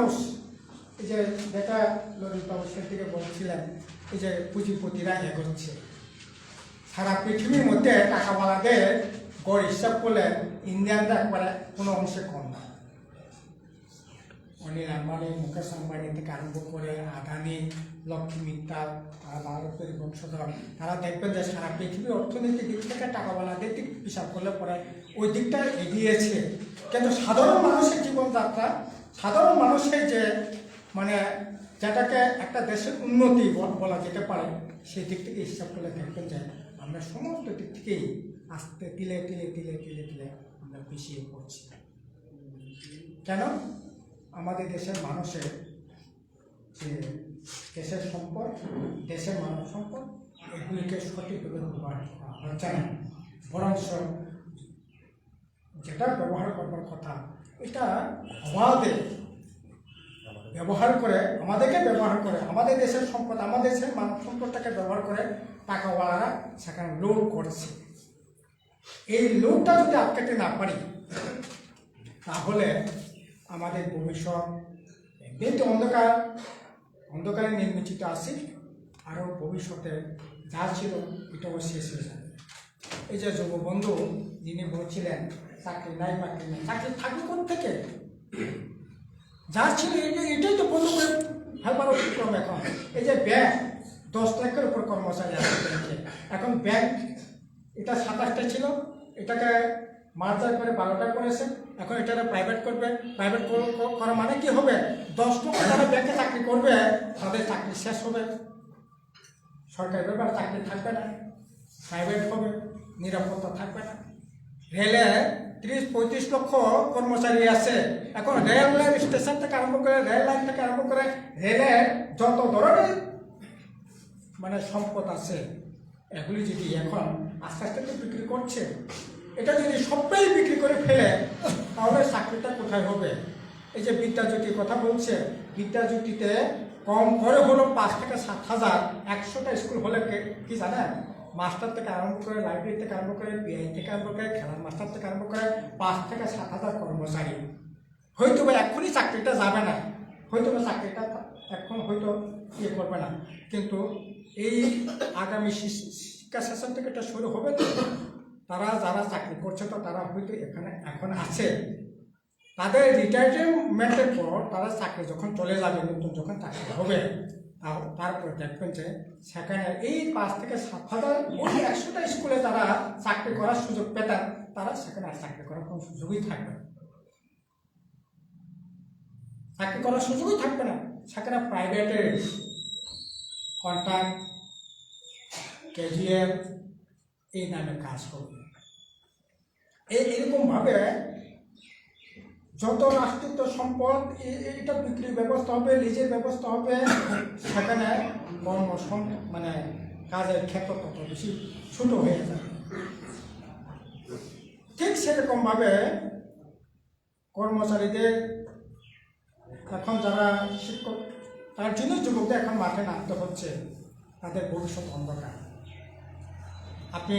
মানুষ, এই যে যেটা ললিতবাবু সে থেকে বলছিলেন, এই যে পুঁজিপতিরা এগোচ্ছে সারা পৃথিবীর মধ্যে টাকাওয়ালাদের গড় হিসাব করলে ইন্ডিয়ানরা একবারে কোনো অংশে কম না। অনিল আম্বানি, মুকেশ আম্বানি থেকে আরম্ভ করে আদানি, লক্ষ্মী মিত্তাল, ভারতের বংশধর, তারা দেখবেন যে সারা পৃথিবীর অর্থনৈতিক দিক থেকে টাকাওয়ালাদের দিক হিসাব করলে পরে ওই দিকটা এগিয়েছে। কিন্তু সাধারণ মানুষের জীবনযাত্রা, সাধারণ মানুষের যে মানে যেটাকে একটা দেশের উন্নতি বলা যেতে পারে, সেই দিক থেকে হিসাব করলে দেখবেন যে আমরা সমস্ত দিক থেকেই আস্তে তিলে তিলে তিলে তিলে তিলে আমরা পিছিয়ে পড়ছি। কেন? আমাদের দেশের মানুষের যে দেশের সম্পদ, দেশের মানব সম্পদ, এগুলিকে সঠিকভাবে ব্যবহার করা হচ্ছে না। বরং যেটা ব্যবহার করবার কথা এটা অবাধে ব্যবহার করে, আমাদেরকে ব্যবহার করে, আমাদের দেশের সম্পদ, আমাদের দেশের মানব সম্পদটাকে ব্যবহার করে টাকাওয়ালারা সেখানে লোড করছে। এই লোডটা যদি আটকাতে না পারি তাহলে আমাদের ভবিষ্যৎ এমনিতে অন্ধকারে নির্মিত আছে, আরও ভবিষ্যতে যা ছিল এটাও শেষ হয়ে যাবে। এই যে যুববন্ধু যিনি বলছিলেন চাকরি নাই, চাকরি নাই, চাকরি থাকবে কোন থেকে? যা ছিল এটাই তো বন্ধ করে ফেলবার উপক্রম এখন। এই যে ব্যাংক 10 লাখের উপর কর্মচারী আছে ব্যাংকে, এখন ব্যাংক এটা 27টা ছিল, এটাকে মার্জার করে 12টা করেছে, এখন এটা প্রাইভেট করবে। প্রাইভেট করা মানে কি হবে? 10 লক্ষ যারা ব্যাংকে চাকরি করবে তাদের চাকরি শেষ হবে, সরকারি ব্যাপারে চাকরি থাকবে না, প্রাইভেট হবে, নিরাপত্তা থাকবে না। রেলে 30-35 লক্ষ কর্মচারী আছে, এখন রেল লাইন স্টেশন থেকে আরম্ভ করে, রেল লাইন থেকে আরম্ভ করে রেলের যত ধরনের মানে সম্পদ আছে এগুলি যদি এখন আস্তে আস্তে তো বিক্রি করছে, এটা যদি সবাই বিক্রি করে ফেলে তাহলে চাকরিটা কোথায় হবে? এই যে বিদ্যাজ্যোতির কথা বলছে, বিদ্যাজ্যোতিতে কম করে হলো 5 থেকে 7,000, 100টা স্কুল হলে কি জানেন? মাস্টার থেকে আরম্ভ করে, লাইব্রেরি থেকে আরম্ভ করে, পিআই থেকে আরম্ভ করে, খেলার মাস্টার থেকে আরম্ভ করে 5 থেকে 7,000 কর্মচারী। হয়তো বা এখনই চাকরিটা যাবে না, হয়তো বা চাকরিটা এখন হয়তো ইয়ে করবে না, কিন্তু এই আগামী শিক্ষা সেশন থেকে এটা শুরু হবে তো তারা যারা চাকরি করছে তো তারা হয়তো এখানে এখন আছে, তাদের রিটায়ারমেন্টের পর তারা চাকরি যখন চলে যাবে, নতুন যখন চাকরি হবে, তারপরে দেখবেন যে সেখানে এই 5 থেকে 7,000 ওই 100টা স্কুলে তারা চাকরি করার সুযোগ পেতেন, তারা সেখানে আর চাকরি করার কোনো সুযোগই থাকবে না, চাকরি করার সুযোগই থাকবে না। সেখানে প্রাইভেটের কন্ট্রাক্ট, ক্যাজুয়াল এই নামে কাজ করবে। এরকমভাবে যত রাষ্ট্রীয় সম্পদ এটা বিক্রির ব্যবস্থা হবে, লিজের ব্যবস্থা হবে, সেখানে মানে কাজের ক্ষেত্র তত বেশি ছোট হয়ে যাবে। ঠিক সেরকমভাবে কর্মচারীদের এখন যারা শিক্ষক, তার জন্য যুবকদের এখন মাঠে নামতে হচ্ছে, তাদের ভবিষ্যৎ অন্ধকার। আপনি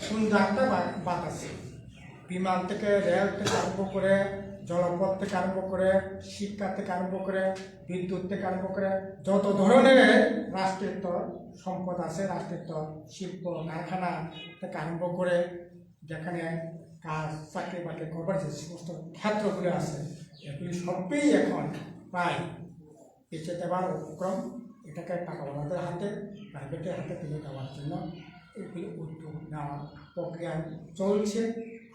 কোন যাত্রা বাদ আছে, বিমান থেকে, রেল থেকে আরম্ভ করে, জলপথ থেকে আরম্ভ করে, শিক্ষা থেকে আরম্ভ করে, বিদ্যুৎ থেকে আরম্ভ করে, যত ধরনের রাষ্ট্রীয় সম্পদ আছে, রাষ্ট্রীয় শিল্প কারখানা থেকে আরম্ভ করে যেখানে কাজ চাকরি বাকরি করবার যে সমস্ত ক্ষেত্রগুলো আছে, এগুলি সবই এখন প্রায় পিছিয়ে দেওয়ার উপক্রম। এটাকে টাকাওয়ালাদের হাতে, প্রাইভেটের হাতে তুলে দেওয়ার জন্য এগুলি উদ্যোগ নেওয়ার প্রক্রিয়া চলছে।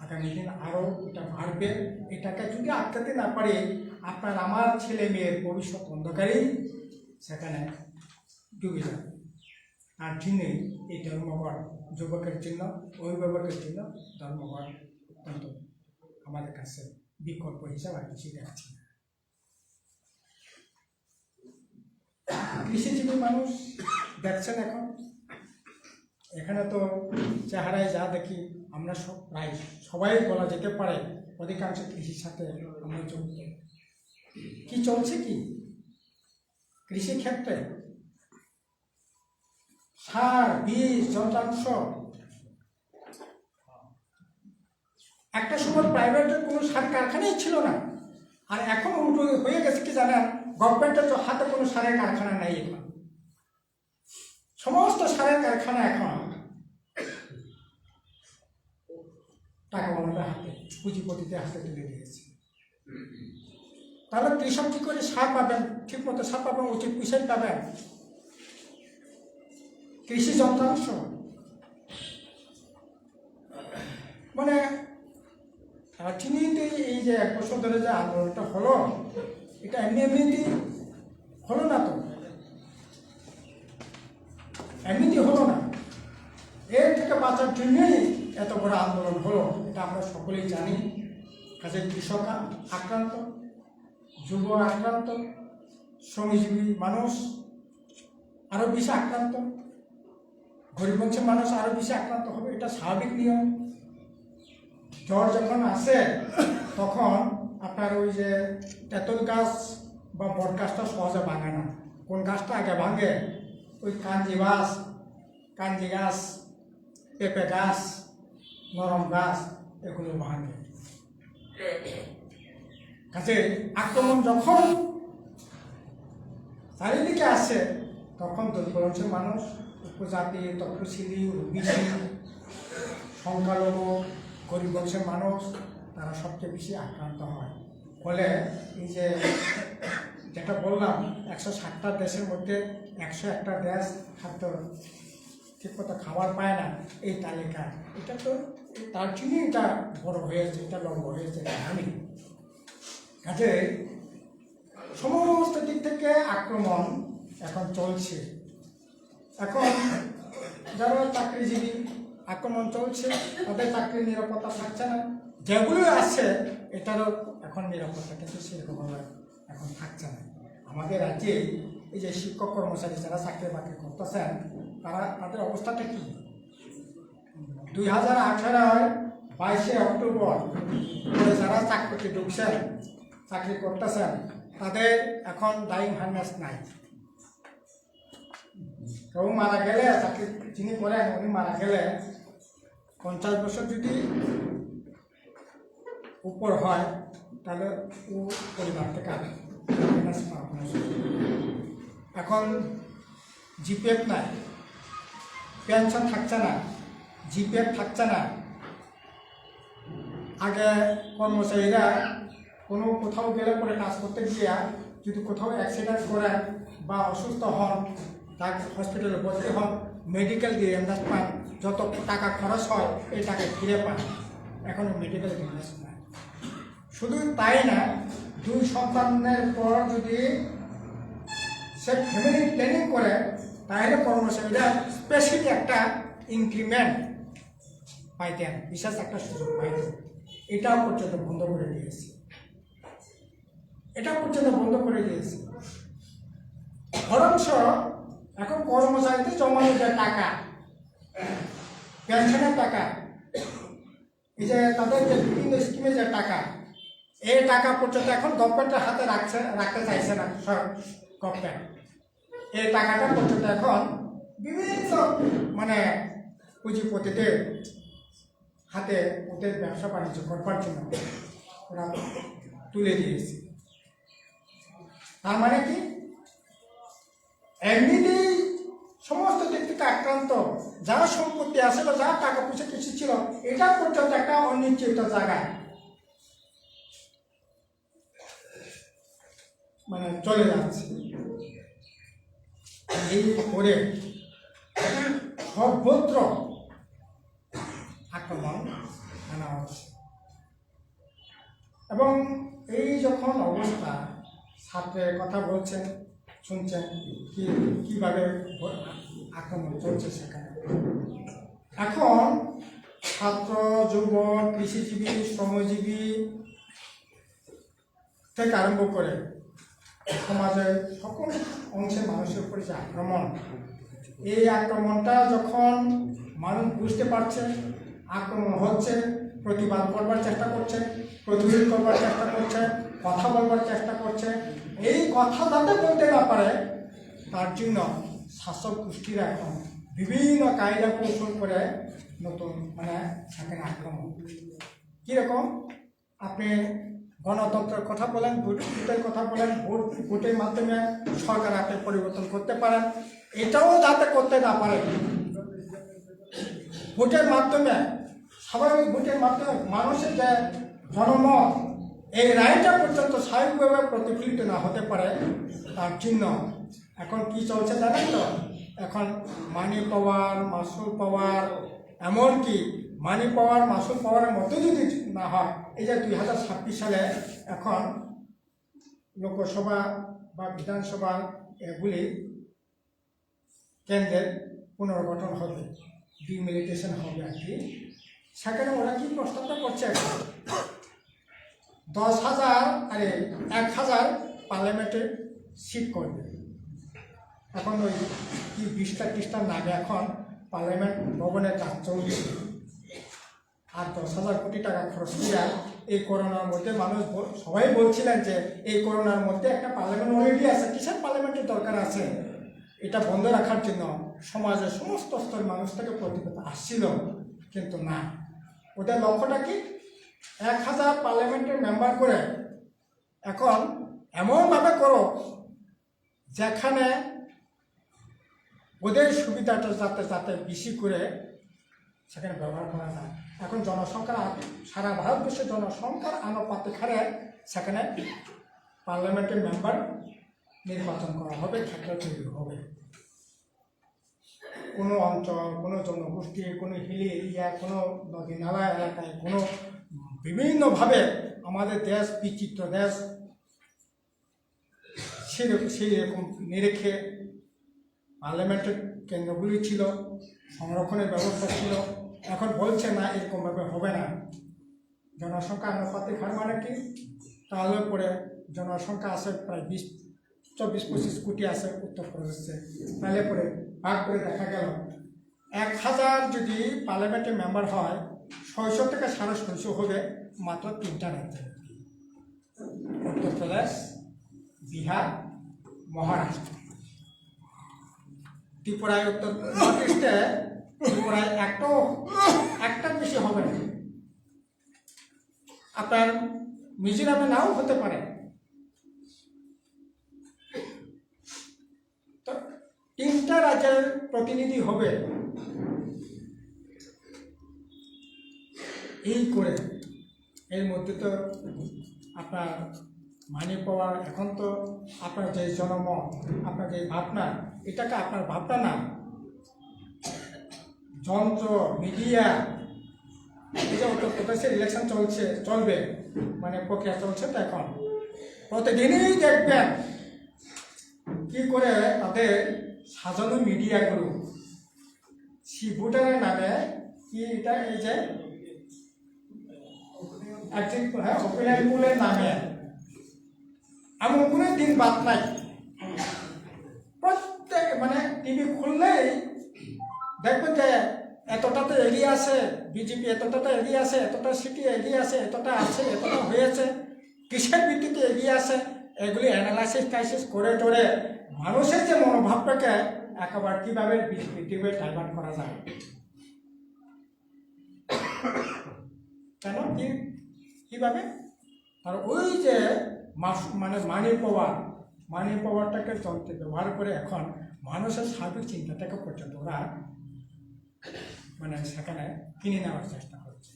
আগামী দিন আরও এটা বাড়বে। এটাকে যদি আটকাতে না পারি, আপনার আমার ছেলে মেয়ের ভবিষ্যৎ অন্ধকারেই সেখানে ডুবে যাবে। তার জন্যই এই ধর্মঘট যুবকের জন্য, অভিভাবকের জন্য ধর্মঘট অত্যন্ত আমাদের কাছে বিকল্প হিসাবে আর কিছু দেখাচ্ছি না। কৃষিজীবী মানুষ দেখছেন এখন, এখানে তো চেহারায় যা দেখি আমরা প্রায় সবাই বলা যেতে পারে অধিকাংশ কৃষির সাথে আমরা জড়িত। কি চলছে কি কৃষি ক্ষেত্রে? সার, বীজ, যন্ত্রাংশ। একটা সময় প্রাইভেটের কোনো সার কারখানাই ছিল না, আর এখন উল্টো হয়ে গেছে কি জানেন, গভর্নমেন্টের হাতে কোনো সারের কারখানা নেই এখন। সমস্ত সারের কারখানা এখন টাকাওয়ালাদের হাতে, পুঁজিপতিদের হাতে তুলে দিয়েছে। তাহলে কৃষক কি করে সার পাবেন? ঠিক মতো সার পাবেন, উচিত পয়সাই পাবেন। কৃষি যন্ত্রাংশ মানে রাজনীতি, এই যে 1 বছর ধরে যে আন্দোলনটা হলো, এটা এমনিতেই হলো না, তো এমনিতে হলো না। এর থেকে বাঁচার জন্যই এত বড় আন্দোলন হলো, এটা আমরা সকলেই জানি। কাজে কৃষক আক্রান্ত, যুব আক্রান্ত, শ্রমজীবী মানুষ আরও বেশি আক্রান্ত, গরিব বংশের মানুষ আরও বেশি আক্রান্ত হবে, এটা স্বাভাবিক নিয়ম। জ্বর যখন আসে তখন আপনার ওই যে তেঁতুল গাছ বা বট গাছটা সহজে ভাঙে না। কোন গাছটা আগে ভাঙে? ওই কাঞ্জি গাছ, পেঁপে গাছ, নরম গাছ, এগুলো ভাঙে। কাজে আক্রমণ যখন চারিদিকে আসে তখন দরিদ্র বংশের মানুষ, উপজাতি, তপশিলি, ওবিসি, সংখ্যালঘু, গরিব বংশের মানুষ, তারা সবচেয়ে বেশি আক্রান্ত হয়। ফলে এই যে যেটা বললাম, 160টা দেশের মধ্যে 101টা দেশ খাদ্য ঠিক মতো খাবার পায় না, এই তালিকা। এটা তো তার জন্যই এটা বড় হয়েছে, এটা লম্বা হয়েছে, আমি কাজে সমস্ত দিক থেকে আক্রমণ এখন চলছে। এখন যারা চাকরিজীবী, আক্রমণ চলছে, তাদের চাকরির নিরাপত্তা থাকছে না। যেগুলো আছে এটারও এখন নিরাপত্তা কিন্তু সেরকমভাবে এখন থাকছে না। আমাদের রাজ্যে এই যে শিক্ষক কর্মচারী যারা চাকরি বাকরি করতেছেন, তাদের অবস্থাটা কি? 2018 22শে অক্টোবর যারা চাকরিতে ঢুকছেন, চাকরি করতেছেন, তাদের এখন ডাইং হার্নেস নাই। কেউ মারা গেলে, চাকরি যিনি করেন উনি মারা গেলে 50 বছর যদি উপর হয়, তাহলে ও পরিবার থেকে এখন জিপিএফ নাই, পেনশন থাকছে না, জিপিএফ থাকছে না। আগে কর্মচারীরা কোনো কোথাও গেলে পরে কাজ করতে গিয়ে যদি কোথাও অ্যাক্সিডেন্ট করেন বা অসুস্থ হন, তার হসপিটালে ভর্তি হন, মেডিকেল রিএমবার্স পান, যত টাকা খরচ হয় এই টাকা ফিরে পান। এখন মেডিকেল রিএমবার্স পান। শুধু তাই না, 2 সন্তানের পর যদি সে ফ্যামিলি প্ল্যানিং করে, তাহলে কর্মচারীরা স্পেশালি একটা ইনক্রিমেন্ট পাইতেন, বিশেষ একটা সুযোগ পাইতেন। এটাও পর্যন্ত বন্ধ করে দিয়েছে, বরঞ্চ এখন কর্মচারীদের জমানো যে টাকা, পেনশনের টাকা, এই যে তাদের যে বিভিন্ন স্কিমে যে টাকা, এই টাকা পর্যন্ত এখন গভর্নমেন্টের হাতে রাখতে চাইছে না গভর্নমেন্ট। এই টাকাটা পর্যন্ত এখন বিভিন্ন পুঁজিপতিদের হাতে ওদের ব্যবসা বাণিজ্য করবার জন্য ওরা তুলে দিয়েছে। তার মানে কি? এমনিতেই সমস্ত দিক থেকে আক্রান্ত, যারা সম্পত্তি আসছিল, যারা টাকা পয়সা কিছু ছিল, এটা পর্যন্ত একটা অনিশ্চিত জায়গায় চলে যাচ্ছে। এই করে সর্বত্র আক্রমণ আনা হচ্ছে। এবং এই যখন অবস্থা, ছাত্রের কথা বলছেন, শুনছেন কিভাবে আক্রমণ চলছে সেখানে। এখন ছাত্র, যুব, কৃষিজীবী, শ্রমজীবী থেকে আরম্ভ করে সমাজের সকল অংশের মানুষের উপরে যে আক্রমণ, এই আক্রমণটা যখন মানুষ বুঝতে পারছে, আক্রমণ হচ্ছে, প্রতিবাদ করবার চেষ্টা করছে, প্রতিরোধ করবার চেষ্টা করছে, কথা বলবার চেষ্টা করছে। এই কথা যাতে বলতে না পারে, তার জন্য শাসক গোষ্ঠীরা এখন বিভিন্ন কায়দা কৌশল করে নতুন সেখানে আক্রমণ। কীরকম? আপনি গণতন্ত্রের কথা বলেন, ভোটের কথা বলেন, ভোটের মাধ্যমে সরকার আপনি পরিবর্তন করতে পারেন, এটাও যাতে করতে না পারে। ভোটের মাধ্যমে, স্বাভাবিক ভোটের মাধ্যমে মানুষের যে জনমত, এই রায়টা পর্যন্ত স্বাভাবিকভাবে প্রতিফলিত না হতে পারে, তার জন্য এখন কি চলছে জানেন তো? এখন মানি পাওয়ার, মাসুল পাওয়ার, এমনকি মানি পাওয়ার, মাসুল পাওয়ারের মতো যদি না হয়, এই যে 2026 সালে এখন লোকসভা বা বিধানসভা এগুলি কেন্দ্রের পুনর্গঠন হবে, ডিমিলিটেশন হবে আর কি। সেখানে ওরা কি প্রস্তাবটা করছে? 10,000 পার্লামেন্টের সিট করবে। এখন ওই কি 20টা নামে এখন পার্লামেন্ট ভবনের কাজ চলছে। আর 10,000 কোটি টাকা খরচ করিয়া এই করোনার মধ্যে মানুষ সবাই বলছিলেন যে এই করোনার মধ্যে একটা পার্লামেন্ট অলরেডি আছে, কিসের পার্লামেন্টের দরকার আছে? এটা বন্ধ রাখার জন্য সমাজের সমস্ত স্তরের মানুষ থেকে প্রতিবাদ আসছিল, কিন্তু না, ওদের লক্ষ্যটা কি? 1,000 পার্লামেন্টের মেম্বার করে এখন এমনভাবে করো যেখানে ওদের সুবিধাটা যাতে বেশি করে সেখানে ব্যবহার করা যায়। এখন জনসংখ্যার সারা ভারতবর্ষের জনসংখ্যার আনুপাতিক হারে সেখানে পার্লামেন্টের মেম্বার নির্বাচন করা হবে, ক্ষেত্র তৈরি হবে। কোনো অঞ্চল, কোনো জনগোষ্ঠী, কোনো হিলি এরিয়া, কোনো নদী নালা এলাকায়, কোনো বিভিন্নভাবে আমাদের দেশ বিচিত্র দেশ, সেই রকম নিরেখে পার্লামেন্টের কেন্দ্রগুলি ছিল, সংরক্ষণের ব্যবস্থা ছিল। এখন বলছে না, এরকমভাবে হবে না। জনসংখ্যা আনুপাতিক হার মানে কি? তাহলে পরে জনসংখ্যা আছে প্রায় 24-25 কোটি আছে উত্তরপ্রদেশে, তাহলে পরে ভাগ করে দেখা গেল 1,000 যদি পার্লামেন্টের মেম্বার হয়, 600 থেকে 650 হবে মাত্র 3টা রাজ্যে, উত্তরপ্রদেশ, বিহার, মহারাষ্ট্র। ত্রিপুরায়, উত্তর নর্থ ইস্টে ত্রিপুরায় একটার বেশি হবে না। আপনার মিজোরামে নাও হতে পারে। তো 3টা রাজ্যের প্রতিনিধি হবে। এই করে এর মধ্যে তো আপনার মানি পাওয়ার, এখন তো আপনার যে জনমত, আপনার যে ভাবনা, এটাকে আপনার ভাবনা না, যন্ত্র, মিডিয়া, এই যে উত্তরপ্রদেশের ইলেকশন চলবে, মানে প্রক্রিয়া চলছে, তো এখন প্রতিদিনই দেখবেন কি করে তাদের সাজানো মিডিয়াগুলো ভোটারের নামে কি এটা, এই যে ওপিনিয়ন পোলের নামে এমন কোনো দিন বাদ নাই। প্রত্যেক মানে টিভি খুললেই দেখবেন যে এতটাতে এগিয়ে আছে বিজেপি, এতটাতে এগিয়ে আছে, এতটা সিটি এগিয়ে আছে, এতটা আছে, এতটা হয়েছে, কিসের ভিত্তিতে এগিয়ে আছে, এগুলি অ্যানালাইসিস করে টোরে মানুষের যে মনোভাবটাকে একেবারে কীভাবে বিজেপি ডাইভার্ট করা যায়। কেন কীভাবে? আর ওই যে মানে মানি পাওয়ারটাকে যন্ত্রে ব্যবহার করে এখন মানুষের সার্বিক চিন্তাটাকে পর্যন্ত ওরা মানে সেখানে কিনে নেওয়ার চেষ্টা করছে।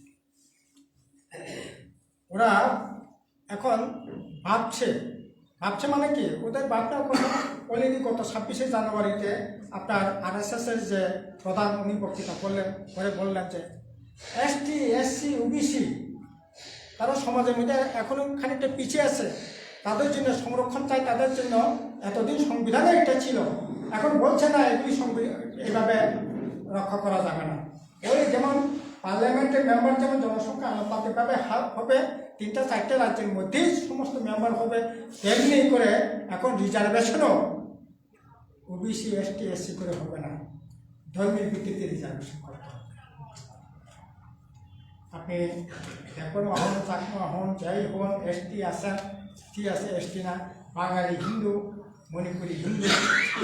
ওরা এখন ভাবছে মানে কি, ওদের ভাবনার কথা অলরেডি গত 26শে জানুয়ারিতে আপনার RSSের যে প্রধান, উনি বক্তৃতা বললেন যে ST, SC, OBC তারা সমাজের মধ্যে এখনো খানিকটা পিছিয়ে আছে, তাদের জন্য সংরক্ষণ চাই, তাদের জন্য এতদিন সংবিধানে এটা ছিল, এখন বলছে না এগুলি এইভাবে রক্ষা করা যাবে না। ওই যেমন পার্লামেন্টের মেম্বার যেমন জনসংখ্যা আনুপাতিকভাবে হবে, 3-4 রাজ্যের মধ্যেই সমস্ত মেম্বার হবে, তেমনি করে এখন রিজার্ভেশনও OBC, ST, SC করে হবে না, ধর্মের ভিত্তিতে রিজার্ভেশন করতে হবে। আপনি দেখুন, হন চাকমা হন, যাই হন, ST আছে, ST আছে, ST না, বাঙালি হিন্দু, মণিপুরি হিন্দু,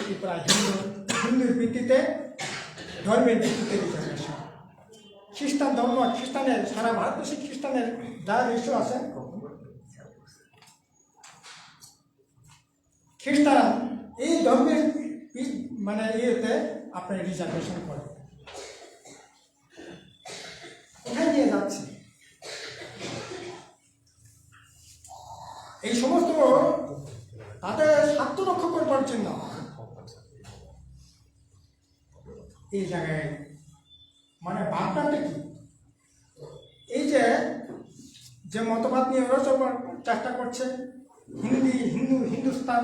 ত্রিপুরা হিন্দু, হিন্দুর ভিত্তিতে, ধর্মের ভিত্তিতে রিজার্ভেশন। খ্রিস্টানের সারা ভারতবর্ষে খ্রিস্টানের যা রেশিও আছে খ্রিস্টান এই ধর্মের মানে ইয়েতে আপনি রিজার্ভেশন করেন, কোথায় নিয়ে যাচ্ছে? এই সমস্ত তাদের স্বার্থ রক্ষা করবার জন্য এই জায়গায় মানে ভাবনাটা কি, এই যে মতবাদ নিয়ে ওরা চলবার চেষ্টা করছে, হিন্দুস্তান,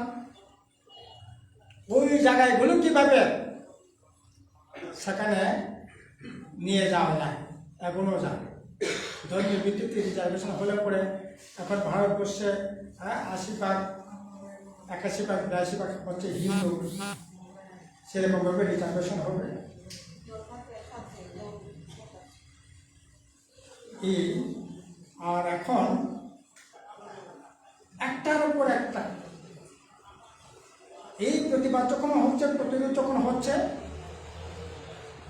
ওই জায়গাগুলো কিভাবে সেখানে নিয়ে যাওয়া যায়, এখনো যায়। ধর্মীয় ভিত্তিতে রিজার্ভেশন হলে পরে এখন ভারতবর্ষে 80% 81% 82% হচ্ছে হিন্দু, সেরকমভাবে রিজার্ভেশন হবে। আর এখন একটার উপর একটা এই প্রতিবাদ যখন হচ্ছে, প্রতিরোধ যখন হচ্ছে,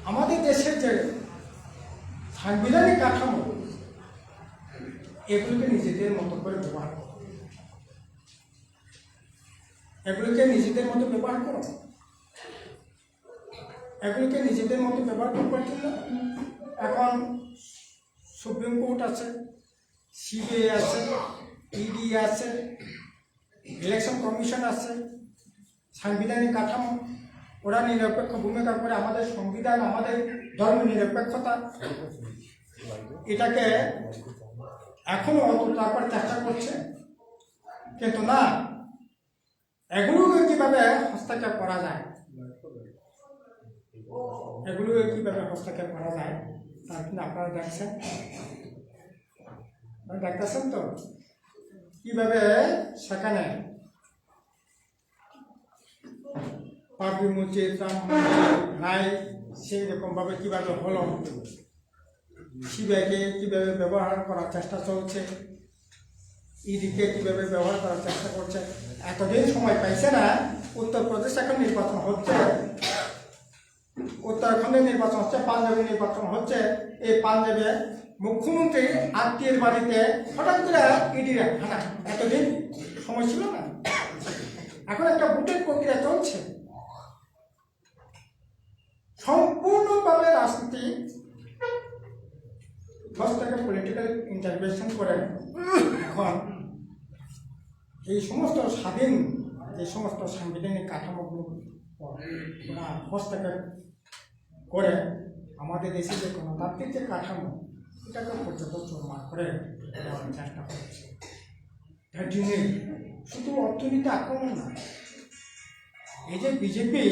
আমাদের দেশের যে সাংবিধানিক কাঠামো এগুলোকে নিজেদের মতো করে ব্যবহার করো, এগুলোকে নিজেদের মতো ব্যবহার করো, এগুলোকে নিজেদের মতো ব্যবহার করবার জন্য এখন সুপ্রিম কোর্ট আছে, সিবিআই আছে, ইডি আছে, ইলেকশন কমিশন আছে, সাংবিধানিক কাঠামো, ওরা নিরপেক্ষ ভূমিকা করে আমাদের সংবিধান, আমাদের ধর্ম নিরপেক্ষতা এটাকে এখনো অন্তত চেষ্টা করছে। কিন্তু না, এগুলোকে কিভাবে হস্তক্ষেপ করা যায়, এগুলোকে কিভাবে হস্তক্ষেপ করা যায় তার কিন্তু আপনারা দেখতেছেন তো কিভাবে সেখানে পাবলি মসজিদ, রাম মন্দির নাই, সেই রকমভাবে কীভাবে হলো, সিবিআইকে কীভাবে ব্যবহার করার চেষ্টা চলছে, ইডিকে কীভাবে ব্যবহার করার চেষ্টা করছে। এতদিন সময় পাইছে না, উত্তরপ্রদেশ এখন নির্বাচন হচ্ছে, উত্তরাখণ্ডে নির্বাচন হচ্ছে, পাঞ্জাবে নির্বাচন হচ্ছে। এই পাঞ্জাবে মুখ্যমন্ত্রী আত্মীয়ের বাড়িতে হঠাৎ করে ইডিরা হানা, এতদিন সময় ছিল না, এখন একটা ভোটের প্রক্রিয়া চলছে। সম্পূর্ণভাবে রাজনীতি থেকে পলিটিক্যাল ইন্টারভেনশন করে এখন এই সমস্ত স্বাধীন, এই সমস্ত সাংবিধানিক কাঠামোগুলো হস্তক্ষেপ করে আমাদের দেশে যে গণতান্ত্রিক যে কাঠামো এটাকে পর্যন্ত চোরমার করে দেওয়ার চেষ্টা করছে। তার জন্য শুধু অর্থনীতি আক্রমণ না, এই যে বিজেপি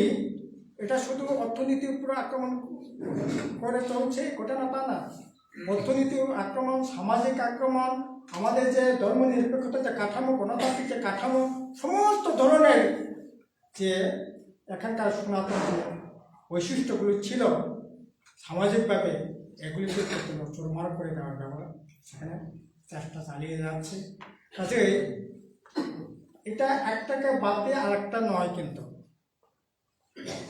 এটা শুধু অর্থনীতির উপরে আক্রমণ করে চলছে ঘটনা তা না, অর্থনীতি আক্রমণ, সামাজিক আক্রমণ, আমাদের যে ধর্ম নিরপেক্ষতা যে কাঠামো, গণতান্ত্রিক যে কাঠামো, সমস্ত ধরনের যে এখানকার সনাতন যে বৈশিষ্ট্যগুলো ছিল সামাজিকভাবে, এগুলিকে চোরমার করে দেওয়ার ব্যবহার সেখানে চেষ্টা চালিয়ে যাচ্ছে। কাজে এটা একটাকে বাদ দিয়ে আরেকটা নয়, কিন্তু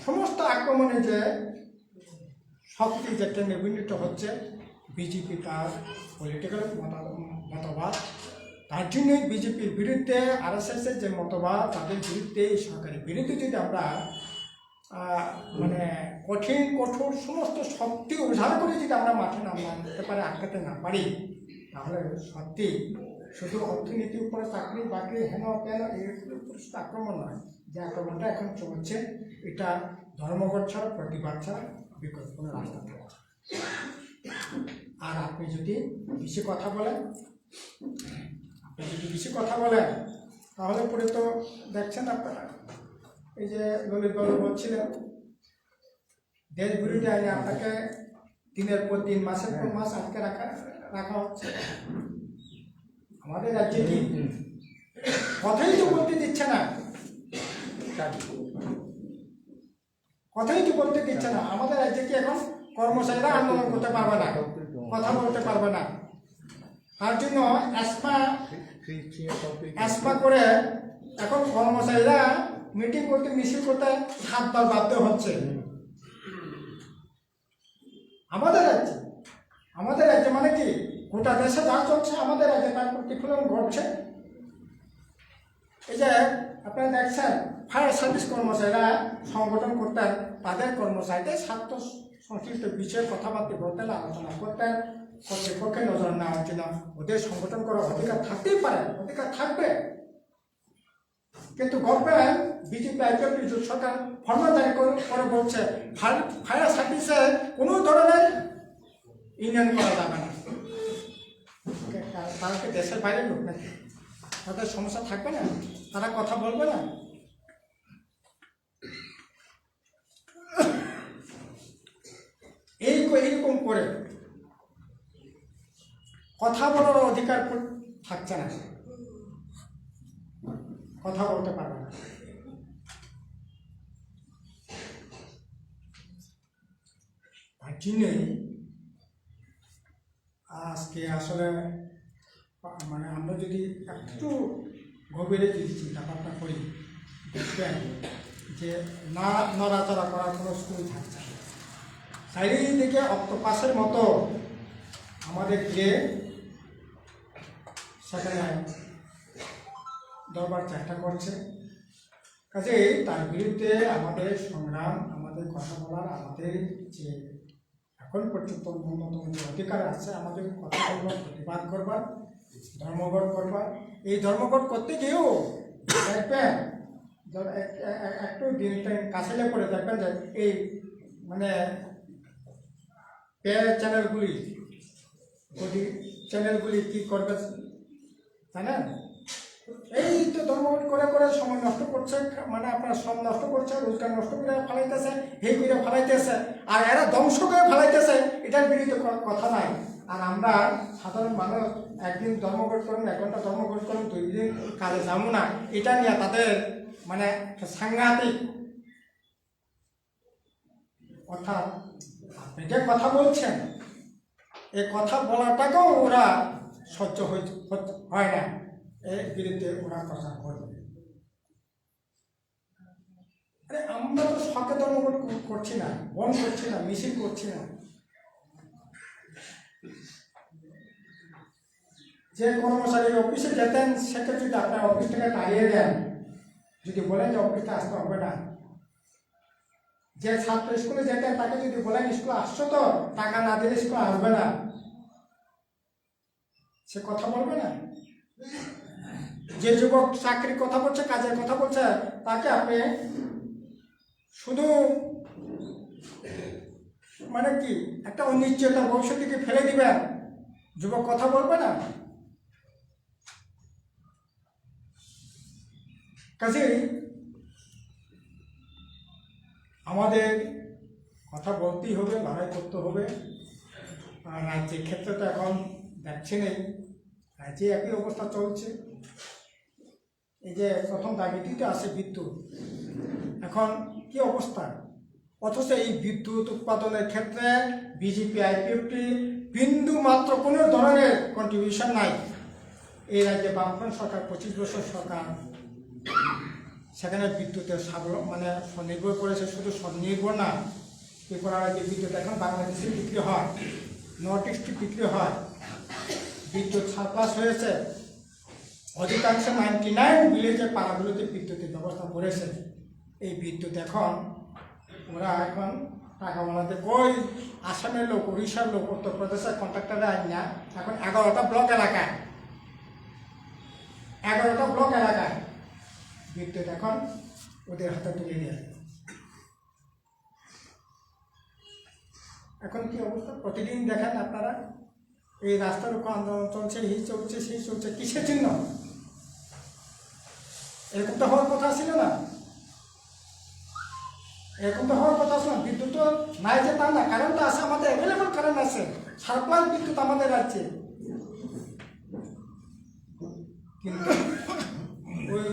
সমস্ত আক্রমণে যে শক্তি যেটা নির্বিন্নিত হচ্ছে বিজেপি তার পলিটিক্যাল মতবাদ, তার জন্যই বিজেপির বিরুদ্ধে আরএসএসের যে মতবাদ তাদের বিরুদ্ধে, সরকারের বিরুদ্ধে যদি আমরা মানে কঠোর সমস্ত শক্তি উদ্ধার করে যদি আমরা মাঠে নামতে পারি, আটকাতে না পারি, তাহলে সত্যি শুধু অর্থনীতির উপরে চাকরি বাকরি হেন কেন এগুলোর উপরে শুধু আক্রমণ নয়, যে আক্রমণটা এখন চলছে এটা ধর্মঘট ছাড়া, প্রতিবাদ ছাড়া বিকল্প কোনো রাস্তা থাকছে। আর আপনি যদি বেশি কথা বলেন, তাহলে পরে তো দেখছেন আপনারা, এই যে ললিত বাবু বলছিলেন দেশ বিরোধী আইনে আপনাকে দিনের পর দিন, মাসের পর মাস আটকে রাখা হচ্ছে। আমাদের রাজ্যে কি কথাই তো বলতে দিচ্ছে না, আমাদের রাজ্যে কি এখন কর্মচারীরা আন্দোলন করতে পারবে না, কথা বলতে পারবে না, তার জন্য অ্যাসমা করে এখন কর্মচারীরা মিটিং করতে, মিছিল করতে 7 বার বাধ্য হচ্ছে। আমাদের রাজ্যে মানে কি গোটা দেশে যা চলছে আমাদের রাজ্যে তার প্রতিফলন ঘটছে। এই যে আপনারা দেখছেন ফায়ার সার্ভিস কর্মচারীরা সংগঠন করতেন, তাদের কর্মচারীদের স্বার্থ সংশ্লিষ্ট বিষয়ে কথাবার্তা বলতেন, আলোচনা করতেন, কর্তৃপক্ষে নজর নেওয়ার জন্য ওদের সংগঠন করার অধিকার থাকতেই পারে, অধিকার থাকবে। কিন্তু গভর্নমেন্ট বিজেপি আইপিএফ জোট সরকার ফরমান জারি করে বলছে ফায়ার সার্ভিসে কোনো ধরনের ইউনিয়ন করা যাবে না। তারা কি দেশের বাইরের লোক নাকি? তাদের সমস্যা থাকবে না? তারা কথা বলবে না? এইরকম করে কথা বলার অধিকার থাকছে না, কথা বলতে পারবে না। তার জন্যই আজকে আসলে মানে আমরা যদি একটু গভীরে যদি চিন্তা ভাবনা করি, দেখবেন যে না নড়াচড়া করার কোনো স্কুল থাকছে না। চারিদিকে অক্টোপাসের মতো আমাদের যে সেখানে দরবার চেষ্টা করছে। কাজেই তার বিরুদ্ধে আমাদের সংগ্রাম, আমাদের কথা বলার, আমাদের যে এখন পর্যন্ত ন্যূনতম যে অধিকার আছে, আমাদের কথা বলবার, প্রতিবাদ করবার, ধর্মঘট করবার। এই ধর্মঘট করতে গিয়েও দেখবেন একটু দিনটা কাছেলে পড়ে দেখবেন যে এই মানে চ্যানেলগুলি কি করবে জানেন? এই তো ধর্মঘট করে করে সময় নষ্ট করছে, মানে আপনার শ্রম নষ্ট করছে, রোজগার নষ্ট করে ফেলাইতেছে, হেই করে ফেলাইতেছে, আর এরা ধ্বংস করে ফেলাইতেছে। এটার বিরুদ্ধে কথা নাই। আর আমরা সাধারণ মানুষ একদিন ধর্মঘট করুন, 1 ঘন্টা ধর্মঘট করুন, 2 দিন কাজে যাবো না, এটা নিয়ে তাদের মানে সাংঘাতিক। অর্থাৎ আপনি যে কথা বলছেন, এই কথা বলাটাকেও ওরা সহ্য হয় না, এর বিরুদ্ধে ওরা প্রচার করবে। আরে আমরা তো শখে ধর্মঘট করছি না, বন করছি না, মিছিল করছি না। যে কর্মচারী অফিসে যেতেন, সেটা যদি আপনার অফিস থেকে তাড়িয়ে দেন, যদি বলেন যে অফিসে আসতে হবে না, যে ছাত্র স্কুলে যেতেন তাকে যদি বলেন স্কুলে আসছো তো, টাকা না দিলে স্কুলে আসবে না, সে কথা বলবে না? যে যুবক চাকরির কথা বলছে, কাজের কথা বলছে, তাকে আপনি শুধু মানে কি একটা অনিশ্চয়তা ভবিষ্যৎ দিকে ফেলে দিবেন, যুবক কথা বলবে না? কাজেই আমাদের কথা বলতেই হবে, লড়াই করতে হবে। আর রাজ্যের ক্ষেত্রে তো এখন দেখছে নেই, রাজ্যে একই অবস্থা চলছে। এই যে প্রথম দাবিটিতে আছে বিদ্যুৎ, এখন কি অবস্থা? অথচ এই বিদ্যুৎ উৎপাদনের ক্ষেত্রে বিজেপি আইপিএফটি বিন্দু মাত্র কোনো ধরনের কন্ট্রিবিউশন নাই। এই রাজ্যে বামফ্রন্ট সরকার 25 বছর সরকার, সেখানে বিদ্যুতের মানে স্বনির্ভর করেছে। শুধু স্বনির্ভর না, ত্রিপুরা রাজ্যে বিদ্যুৎ এখন বাংলাদেশে বিক্রি হয়, নর্থ ইস্টে বিক্রি হয়, বিদ্যুৎ সারপ্লাস হয়েছে। অধিকাংশ 99 ভিলেজের পাড়াগুলোতে বিদ্যুতের ব্যবস্থা করেছে। এই বিদ্যুৎ এখন ওরা এখন টাকাওয়ালাদের, ওই আসামের লোক, উড়িষ্যার লোক, উত্তরপ্রদেশের কন্ট্রাক্টররা না এখন 11টা ব্লক এলাকায় বিদ্যুৎ এখন ওদের হাতে তুলে দেয়। এখন কি অবস্থা? প্রতিদিন দেখেন আপনারা এই রাস্তার উপর আন্দোলন চলছে, এই চলছে, সেই চলছে, কিসের জন্য? এরকম তো হওয়ার কথা ছিল না, বিদ্যুৎ তো নাই যে তা না, কারেন্ট আছে, আমাদের অ্যাভেলেবল কারেন্ট আছে, সারপ্লাস বিদ্যুৎ আমাদের রাজ্যে। কিন্তু ওই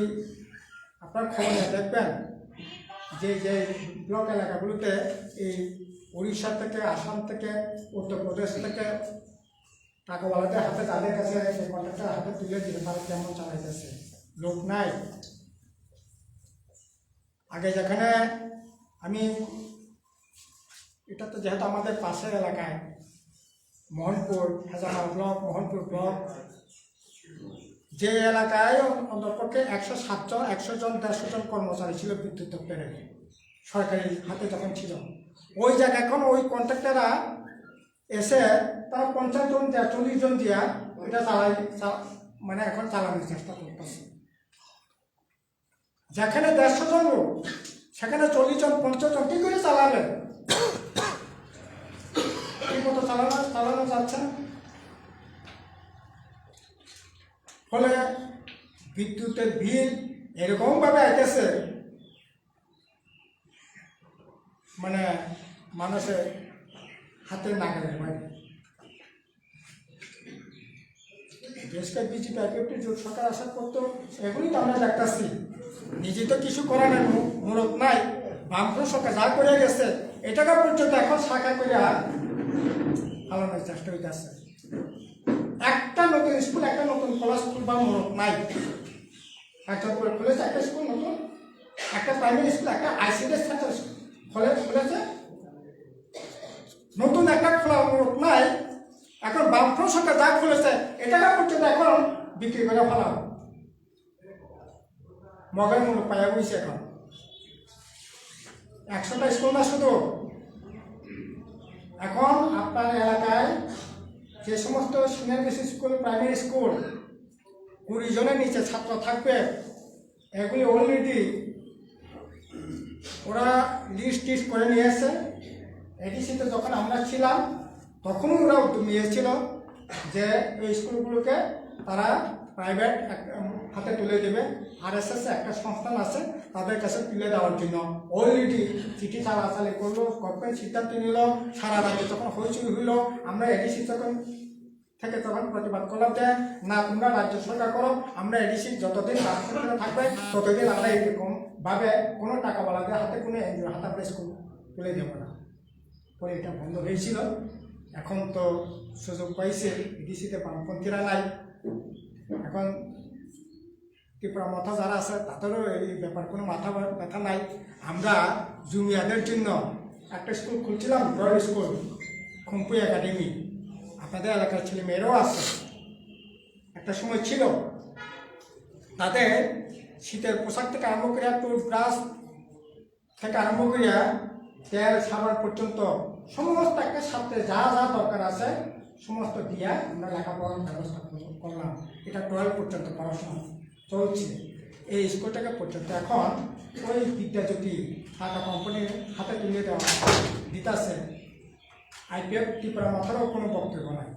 আপনার খবরে দেখবেন যে যে ব্লক এলাকাগুলোতে এই উড়িষ্যা থেকে, আসাম থেকে, উত্তরপ্রদেশ থেকে টাকাওয়ালাদের হাতে, তাদের কাছে কন্ট্রাক্টর হাতে তুলে দিয়ে তারা কেমন চালাইতেছে, লোক নাই। আগে যেখানে আমি, এটা তো যেহেতু আমাদের পাশের এলাকায়, মোহনপুর, হেজামা ব্লক, মোহনপুর ব্লক, যে এলাকায় অন্ততপক্ষে 107 জন 100 জন কর্মচারী ছিল বিদ্যুৎ দপ্তরের সরকারি হাতে যখন ছিল, ওই জায়গায় এখন ওই কন্ট্রাক্টররা এসে তারা 50 জন দিয়া 40 জন দিয়া এটা মানে এখন চালানোর চেষ্টা করতেছে। যেখানে 150 জন লোক সেখানে 40 জন 50 জন কি করে চালাবে? ঠিক মতো চালানো যাচ্ছে না। ফলে বিদ্যুতের বিল এরকমভাবে আইতেছে, মানে মানুষের হাতে নাগালের বাইরে। দেশকে বিজেপি আইপিএফটি জোট সরকার আসার পর তো এগুলি তো আমরা দেখতেছি, নিজে তো কিছু করার মূলত নাই। বামফ্রন্ট সরকার যা করে গেছে এটাকে পর্যন্ত এখন শাখা করে পালনের চেষ্টা হইতেছে। একটা নতুন স্কুল, একটা নতুন কলেজ স্কুল বা মূলত নাই। একটা করে খুলেছে একটা স্কুল নতুন, একটা প্রাইমারি স্কুল, একটা আইসিডিএস সেন্টার খুলেছে, নতুন একটা খোলা মূলত নাই। এখন বামফ্রন্ট সরকার যা খুলেছে এটাকে পর্যন্ত এখন বিক্রি করে ফেলা মগের মূল্য পাইয়া বইছে। এখন 100টা স্কুল না শুধু, এখন আপনার এলাকায় যে সমস্ত senior basic school, primary school 20 জনের নিচে ছাত্র থাকবে, এগুলি অলরেডি ওরা লিস্ট করে নিয়ে এসে এডিসিতে যখন আমরা ছিলাম তখনই ওরা উদ্যোগ নিয়েছিল যে এই স্কুলগুলোকে তারা প্রাইভেট হাতে তুলে দেবে। RSS একটা সংস্থান আছে তাদের কাছে তুলে দেওয়ার জন্য অলরেডি চিঠি চালাচালি করলো, গভর্নমেন্ট সিদ্ধান্ত নিল। সারা রাজ্যে যখন হইচই হইল, আমরা এডিসি তখন প্রতিবাদ করলাম যে না, তোমরা রাজ্য সরকার করো, আমরা এডিসি যতদিন রাজসরকারে থাকবে ততদিন আমরা এরকমভাবে কোনো টাকাওয়ালাদের হাতে, কোনো এনজিওর হাতে আমরা স্কুল তুলে দেবো না। পরে এটা বন্ধ হয়েছিল। এখন তো সুযোগ পাইছে, এডিসিতে বামপন্থীরা নাই। এখন ত্রিপুরা মাথা যারা আছে তাদেরও এই ব্যাপার কোনো মাথা ব্যথা নাই। আমরা জুমিয়াদের জন্য একটা স্কুল খুলছিলাম, রয়্যাল স্কুল, খুম্পুই একাডেমি। আপনাদের এলাকার ছেলে মেয়েরাও আছে, একটা সময় ছিল। তাদের শীতের পোশাক থেকে আরম্ভ করিয়া, টুথব্রাশ থেকে আরম্ভ করিয়া তেল সাবান পর্যন্ত সমস্ত একটা সাথে যা যা দরকার আছে সমস্ত দিয়া আমরা লেখাপড়ার ব্যবস্থা করলাম। এটা 12 পর্যন্ত পড়াশোনা চলছে। এই স্কুলটাকে পর্যন্ত এখন ওই বিদ্যাজ্যোতি টাটা কোম্পানির হাতে তুলে দেওয়া দিতেছে। আইপিএফ ত্রিপুরা মাথারও কোনো বক্তব্য নাই,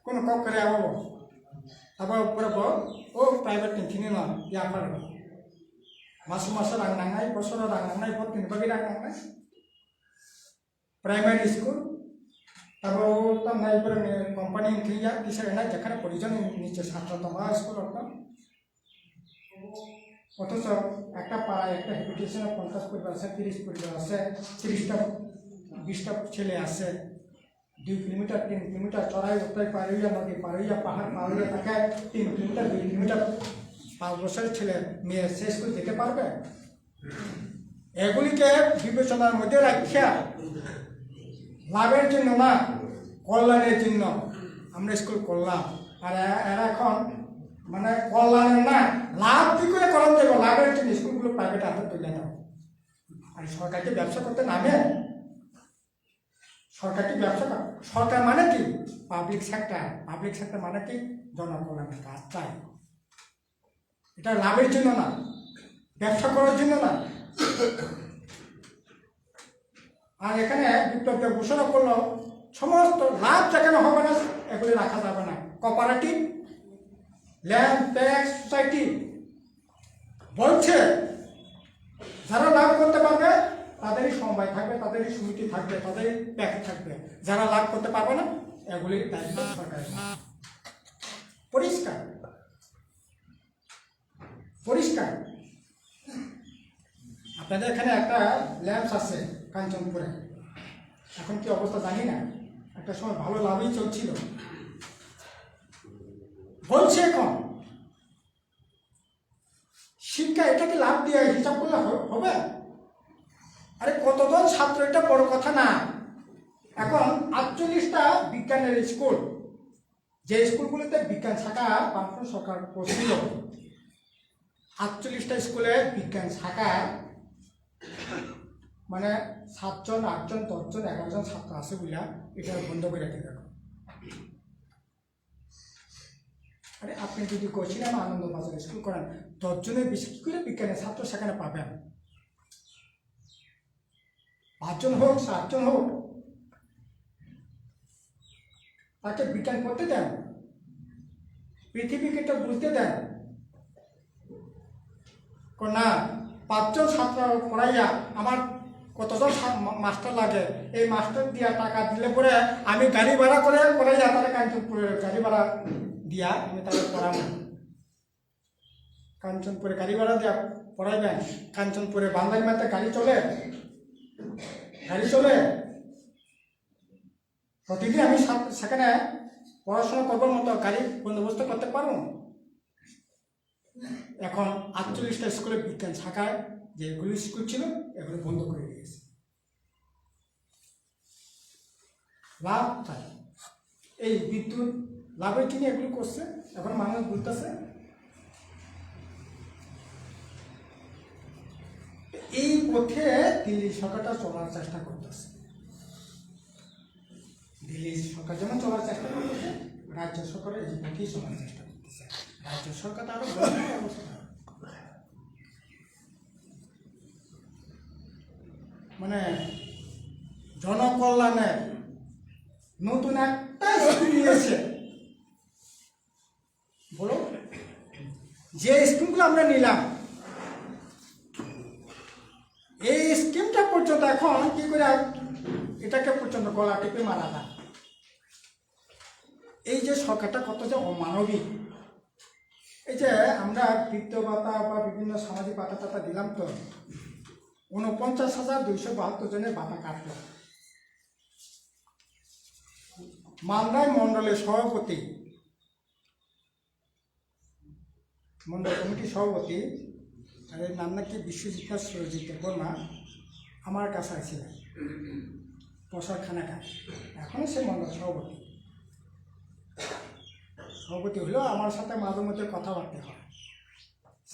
কোনো করে আবো আবার উপরে ও প্রাইভেট কিনে নয় ইয়া পারবে মাসে রাং নাंनाय, বছরের রাং নাंनाय, তিনভাবে রাং নাंनाय। প্রাইমারি স্কুল তারপর ও তো নাই কোম্পানি কিনা কিসের না, যেখানে পরিজন নিচে ছাত্র তোমা স্কুল হতো। অথচ একটা পাড়ায় একটা হেবিটেশনে 50 পরিবার আছে, 30 পরিবার আছে, 30টা 20টা ছেলে আছে। 2 কিলোমিটার 3 কিলোমিটার চড়াই উত্তরায় পারুইয়া নদী, পারুইয়া পাহাড়, পারুইয়া থাকে 3 কিলোমিটার 2 কিলোমিটার 5 বছরের ছেলে মেয়ে সে স্কুল যেতে পারবে? এগুলিকে বিবেচনার মধ্যে রাখিয়া লাভের জন্য না, কল্যাণের জন্য আমরা স্কুল করলাম। আর এরা এখন মানে কল্যাণের না, লাভ কি করে করান যাবে, লাভের জন্য স্কুলগুলো প্রাইভেট হাতে তুলে দাও। আর সরকারকে ব্যবসা করতে নামে, সরকারকে ব্যবসা কর। সরকার মানে কি? Public sector. পাবলিক সেক্টর মানে কি? জনকল্যাণের কাজ চাই। এটা লাভের জন্য না, ব্যবসা করার জন্য না। আর এখানে বিপ্লব ঘোষণা করলো সমস্ত লাভ যেখানে হবে না এগুলি রাখা যাবে না। কোঅপারেটিভ ল্যান্ড ট্যাক্স সোসাইটি বলছে যারা লাভ করতে পারবে তাদেরই সমবায় থাকবে, তাদেরই সমিতি থাকবে, তাদেরই প্যাক থাকবে। যারা লাভ করতে পারবে না এগুলির দায়িত্ব সরকারের। পরিষ্কার পরিষ্কার। আপনাদের এখানে একটা ল্যাম্পস আছে কাঞ্চনপুরে, এখন কি অবস্থা জানি না। একটা সময় ভালো লাভই চলছিল, বলছে এখন শিক্ষা এটাকে লাভ দিয়ে হিসাব করলে হবে? আরে কতজন ছাত্র, এটা বড় কথা না। এখন 48টা বিজ্ঞানের স্কুল, যে স্কুলগুলোতে বিজ্ঞান শাখা বামফ্রন্ট সরকার করছিল, 48টা স্কুলে বিজ্ঞান শাখা মানে 7 জন 8 জন 10 জন 11 জন ছাত্র আছে বলে এটা বন্ধ করে দিতে হবে। আরে আপনি যদি কোচিলাম আনন্দবাজার স্কুল করেন, 10 জনের বেশি কি করে বিজ্ঞানের ছাত্র সেখানে পাবেন? 5 জন হোক 7 জন হোক, তাকে বিজ্ঞান করতে দেন, পৃথিবীকে এটা বুঝতে দেন। না 5 জন ছাত্র পড়াইয়া আমার কতজন মাস্টার লাগে, এই মাস্টার দিয়া টাকা দিলে পরে আমি গাড়ি ভাড়া করে পড়াইয়া তাহলে কাঞ্চনপুরে গাড়ি ভাড়া দিয়া আমি তাদের পড়াবো। কাঞ্চনপুরে গাড়ি ভাড়া দিয়া পড়াইবেন, কাঞ্চনপুরে বান্দারি মাতে গাড়ি চলে প্রতিদিন আমি সেখানে পড়াশোনা করবার মতো গাড়ি বন্দোবস্ত করতে পারবো? এখন 48টা স্কুলে বিজ্ঞান শাখায় যেগুলো স্কুল ছিল এগুলো বন্ধ করে দিয়েছে। লাভ তাই এই বিদ্যুৎ লাভের কিনে এগুলো করছে। এখন মানুষ বলতেছে এই পথে দিল্লি সরকারটা চলার চেষ্টা করতেছে। দিল্লি সরকার যেমন চলার চেষ্টা করতেছে, রাজ্য সরকার এই পথেই চলার চেষ্টা করতেছে। রাজ্য সরকার আরো অবস্থা মানে জনকল্যাণের নতুন একটা স্কিম নিয়েছে। বলো, যে স্কিমগুলো আমরা নিলাম এই স্কিমটা পর্যন্ত এখন কি করে এটাকে পর্যন্ত গলা টিপে মারা যায়। এই যে সরকারটা কত যে অমানবিক। এই যে আমরা বৃদ্ধ ভাতা বা বিভিন্ন সামাজিক ভাতা টাতা দিলাম, তো 49,272 জনের ভাতা কাটল। মালদায় মন্ডলের সভাপতি, মন্ডল কমিটির সভাপতি, আর এর নাম নাকি বিশ্বজিৎ সুরজিৎ বর্মা, আমার কাছে আসছিলেন প্রসাদ খানাঘাট। এখনও সে মন্ডল সভাপতি হলেও আমার সাথে মাঝে মধ্যে কথাবার্তা হয়।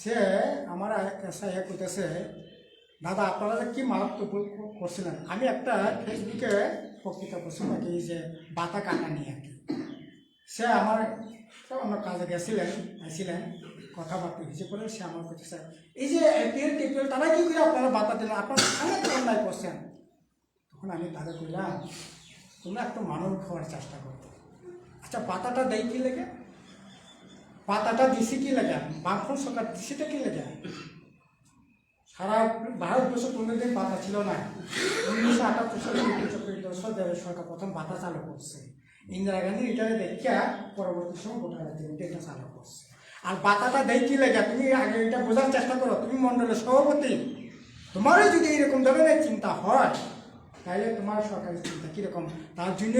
সে আমার কাছে করতেছে, দাদা আপনারা কি মারাত্মক করছিলেন। আমি একটা ফেসবুকে বক্তৃতা করছিলাম নাকি যে বাতা কাটা নিয়ে আর কি। সে আমার অন্য কাজে আসছিলেন কথাবার্তা হিসেবে করে সে আমার করতেছে, এই যে এপিএল টিপিএল তারা কি করে আপনারা বাতা দিলেন, আপনারা অনেক অন্যায় করছেন। তখন আমি তাদের বললাম, তোমরা একটু মানব খাওয়ার চেষ্টা করো। আচ্ছা পাতাটা দেয় কি লেগে, পাতাটা দিছি কি লেগে, বামফ্রন্ট সরকার দিছিটা কি লেগে? সারা ভারতবর্ষ কোনোদিন বাতা ছিল না। 1978 সালে দেবের সরকার প্রথম বাতা চালু করছে। ইন্দিরা গান্ধী রিটারে দেখিয়া পরবর্তী সময় গোটা রাজ্যে এটা চালু করছে। আর বাতাটা দেয় কি লেগে, তুমি আগে এটা বোঝার চেষ্টা করো। তুমি মন্ডলের সভাপতি, তোমারও যদি এরকম ধরনের চিন্তা হয় তাহলে তোমার সরকারি চিন্তা কীরকম, তার জন্য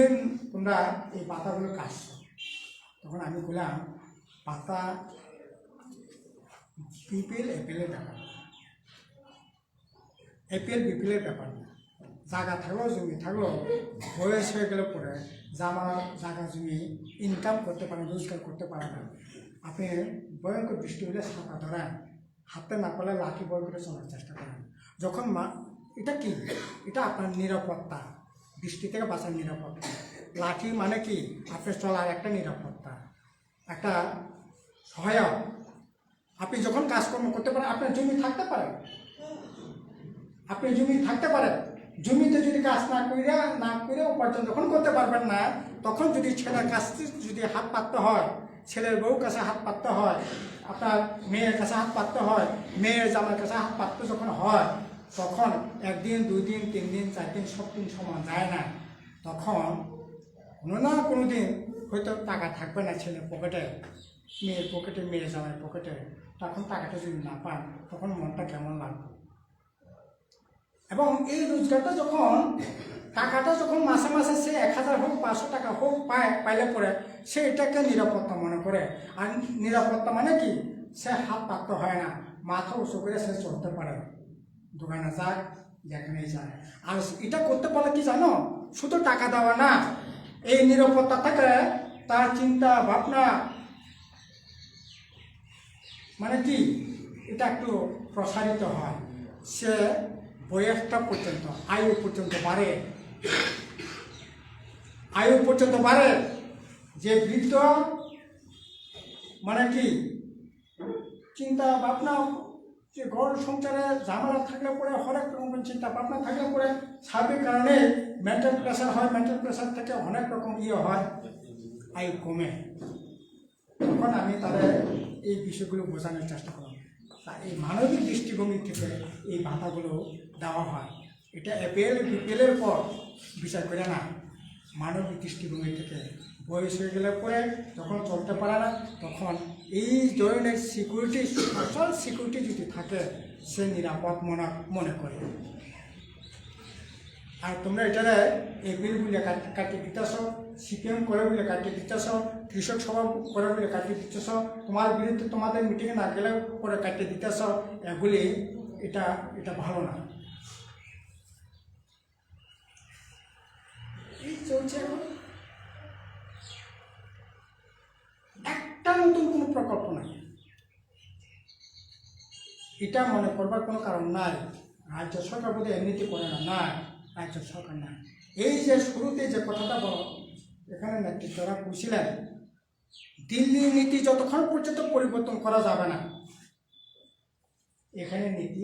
তোমরা এই পাতাগুলো কাটছো। তখন আমি বললাম, পাতা বিপিএল এপিএলের ব্যাপার, এপিএল বিপিএলের ব্যাপার না। জায়গা থাকলেও জমি থাকলেও বয়স হয়ে গেলে পরে আমার জায়গা জমি ইনকাম করতে পারেন, রোজগার করতে পারে না। আপনি ভয়ঙ্কর বৃষ্টি হলে ছাতা ধরেন, হাতে না পারলে লাঠি বয় করে চলার চেষ্টা করেন। যখন এটা কি, এটা আপনার নিরাপত্তা, বৃষ্টি থেকে বাঁচার নিরাপত্তা। লাঠি মানে কি, আপনার চলার একটা নিরাপত্তা, একটা সহায়ক। আপনি যখন কাজকর্ম করতে পারেন, আপনার জমি থাকতে পারে, জমিতে যদি কাজ না করে উপার্জন যখন করতে পারবেন না, তখন যদি ছেলের কাছে যদি হাত পাততে হয়, ছেলের বউর কাছে হাত পাততে হয়, আপনার মেয়ের কাছে হাত পাততে হয়, মেয়ের জামার কাছে হাত পাততে যখন হয়, তখন 1 দিন 2 দিন 3 দিন 4 দিন সব দিন সমান যায় না। তখন কোনো না কোনো দিন হয়তো টাকা থাকবে না ছেলের পকেটে, মেয়ের পকেটে, মেয়ের জামার পকেটে। তখন টাকাটা যদি না পান, তখন মনটা কেমন লাগবে। এবং এই রোজগারটা যখন, টাকাটা যখন মাসে মাসে সে 1000 হোক 500 টাকা হোক পাইলে পরে সে এটাকে নিরাপত্তা মনে করে। আর নিরাপত্তা মানে কি, সে হাত পাততে হয় না, মাথা উঁচু করে সে চলতে পারে, দোকানে যাক যেখানেই যায়। আর এটা করতে পারলে কি জানো, শুধু টাকা দেওয়া না, এই নিরাপত্তা থেকে তার চিন্তা ভাবনা মানে কি এটা একটু প্রসারিত হয়, সে বয়সটা পর্যন্ত আয়ু পর্যন্ত বাড়ে, আয়ু পর্যন্ত বাড়ে। যে বৃদ্ধ মানে কি চিন্তা ভাবনা, যে ঘর সংসারে ঝামেলা থাকলে পরে অনেক রকম চিন্তা ভাবনা থাকলে পরে স্বাভাবিক কারণে মেন্টাল প্রেশার হয়, মেন্টাল প্রেশার থেকে অনেক রকম হয়, আয়ু কমে। তখন আমি তাদের এই বিষয়গুলো বোঝানোর চেষ্টা করলাম। তা এই মানবিক দৃষ্টিভঙ্গি থেকে এই ভাতাগুলো দেওয়া হয়। এটা এপিএল বিপিএলের পর বিচার করে না, মানবিক দৃষ্টিভঙ্গি থেকে বয়স হয়ে গেলে পরে যখন চলতে পারে না, তখন এই ধরনের সিকিউরিটি, সোশ্যাল সিকিউরিটি যদি থাকে, সে নিরাপদ মনে করে। আর তোমরা এটারে এপিএল বলে কাটিয়ে দিতেছ, সিপিএম করে বলে কাটিয়ে দিতেছ, কৃষক সভা করে বলে কাটিয়ে দিতেছ, তোমার বিরুদ্ধে তোমাদের মিটিংয়ে না গেলে পরে কাটিয়ে দিতেছ, এগুলি এটা ভালো না। এই চলছে এখন, একটা নতুন কোনো প্রকল্প নাই, এটা মনে করবার কোনো কারণ নাই। রাজ্য সরকার বোধহয় এমনিতে করে না, রাজ্য সরকার নাই। এই যে শুরুতে যে কথাটা বলো, এখানে নেতৃত্বরা বুঝছিলেন, দিল্লির নীতি যতক্ষণ পর্যন্ত পরিবর্তন করা যাবে না, এখানে নীতি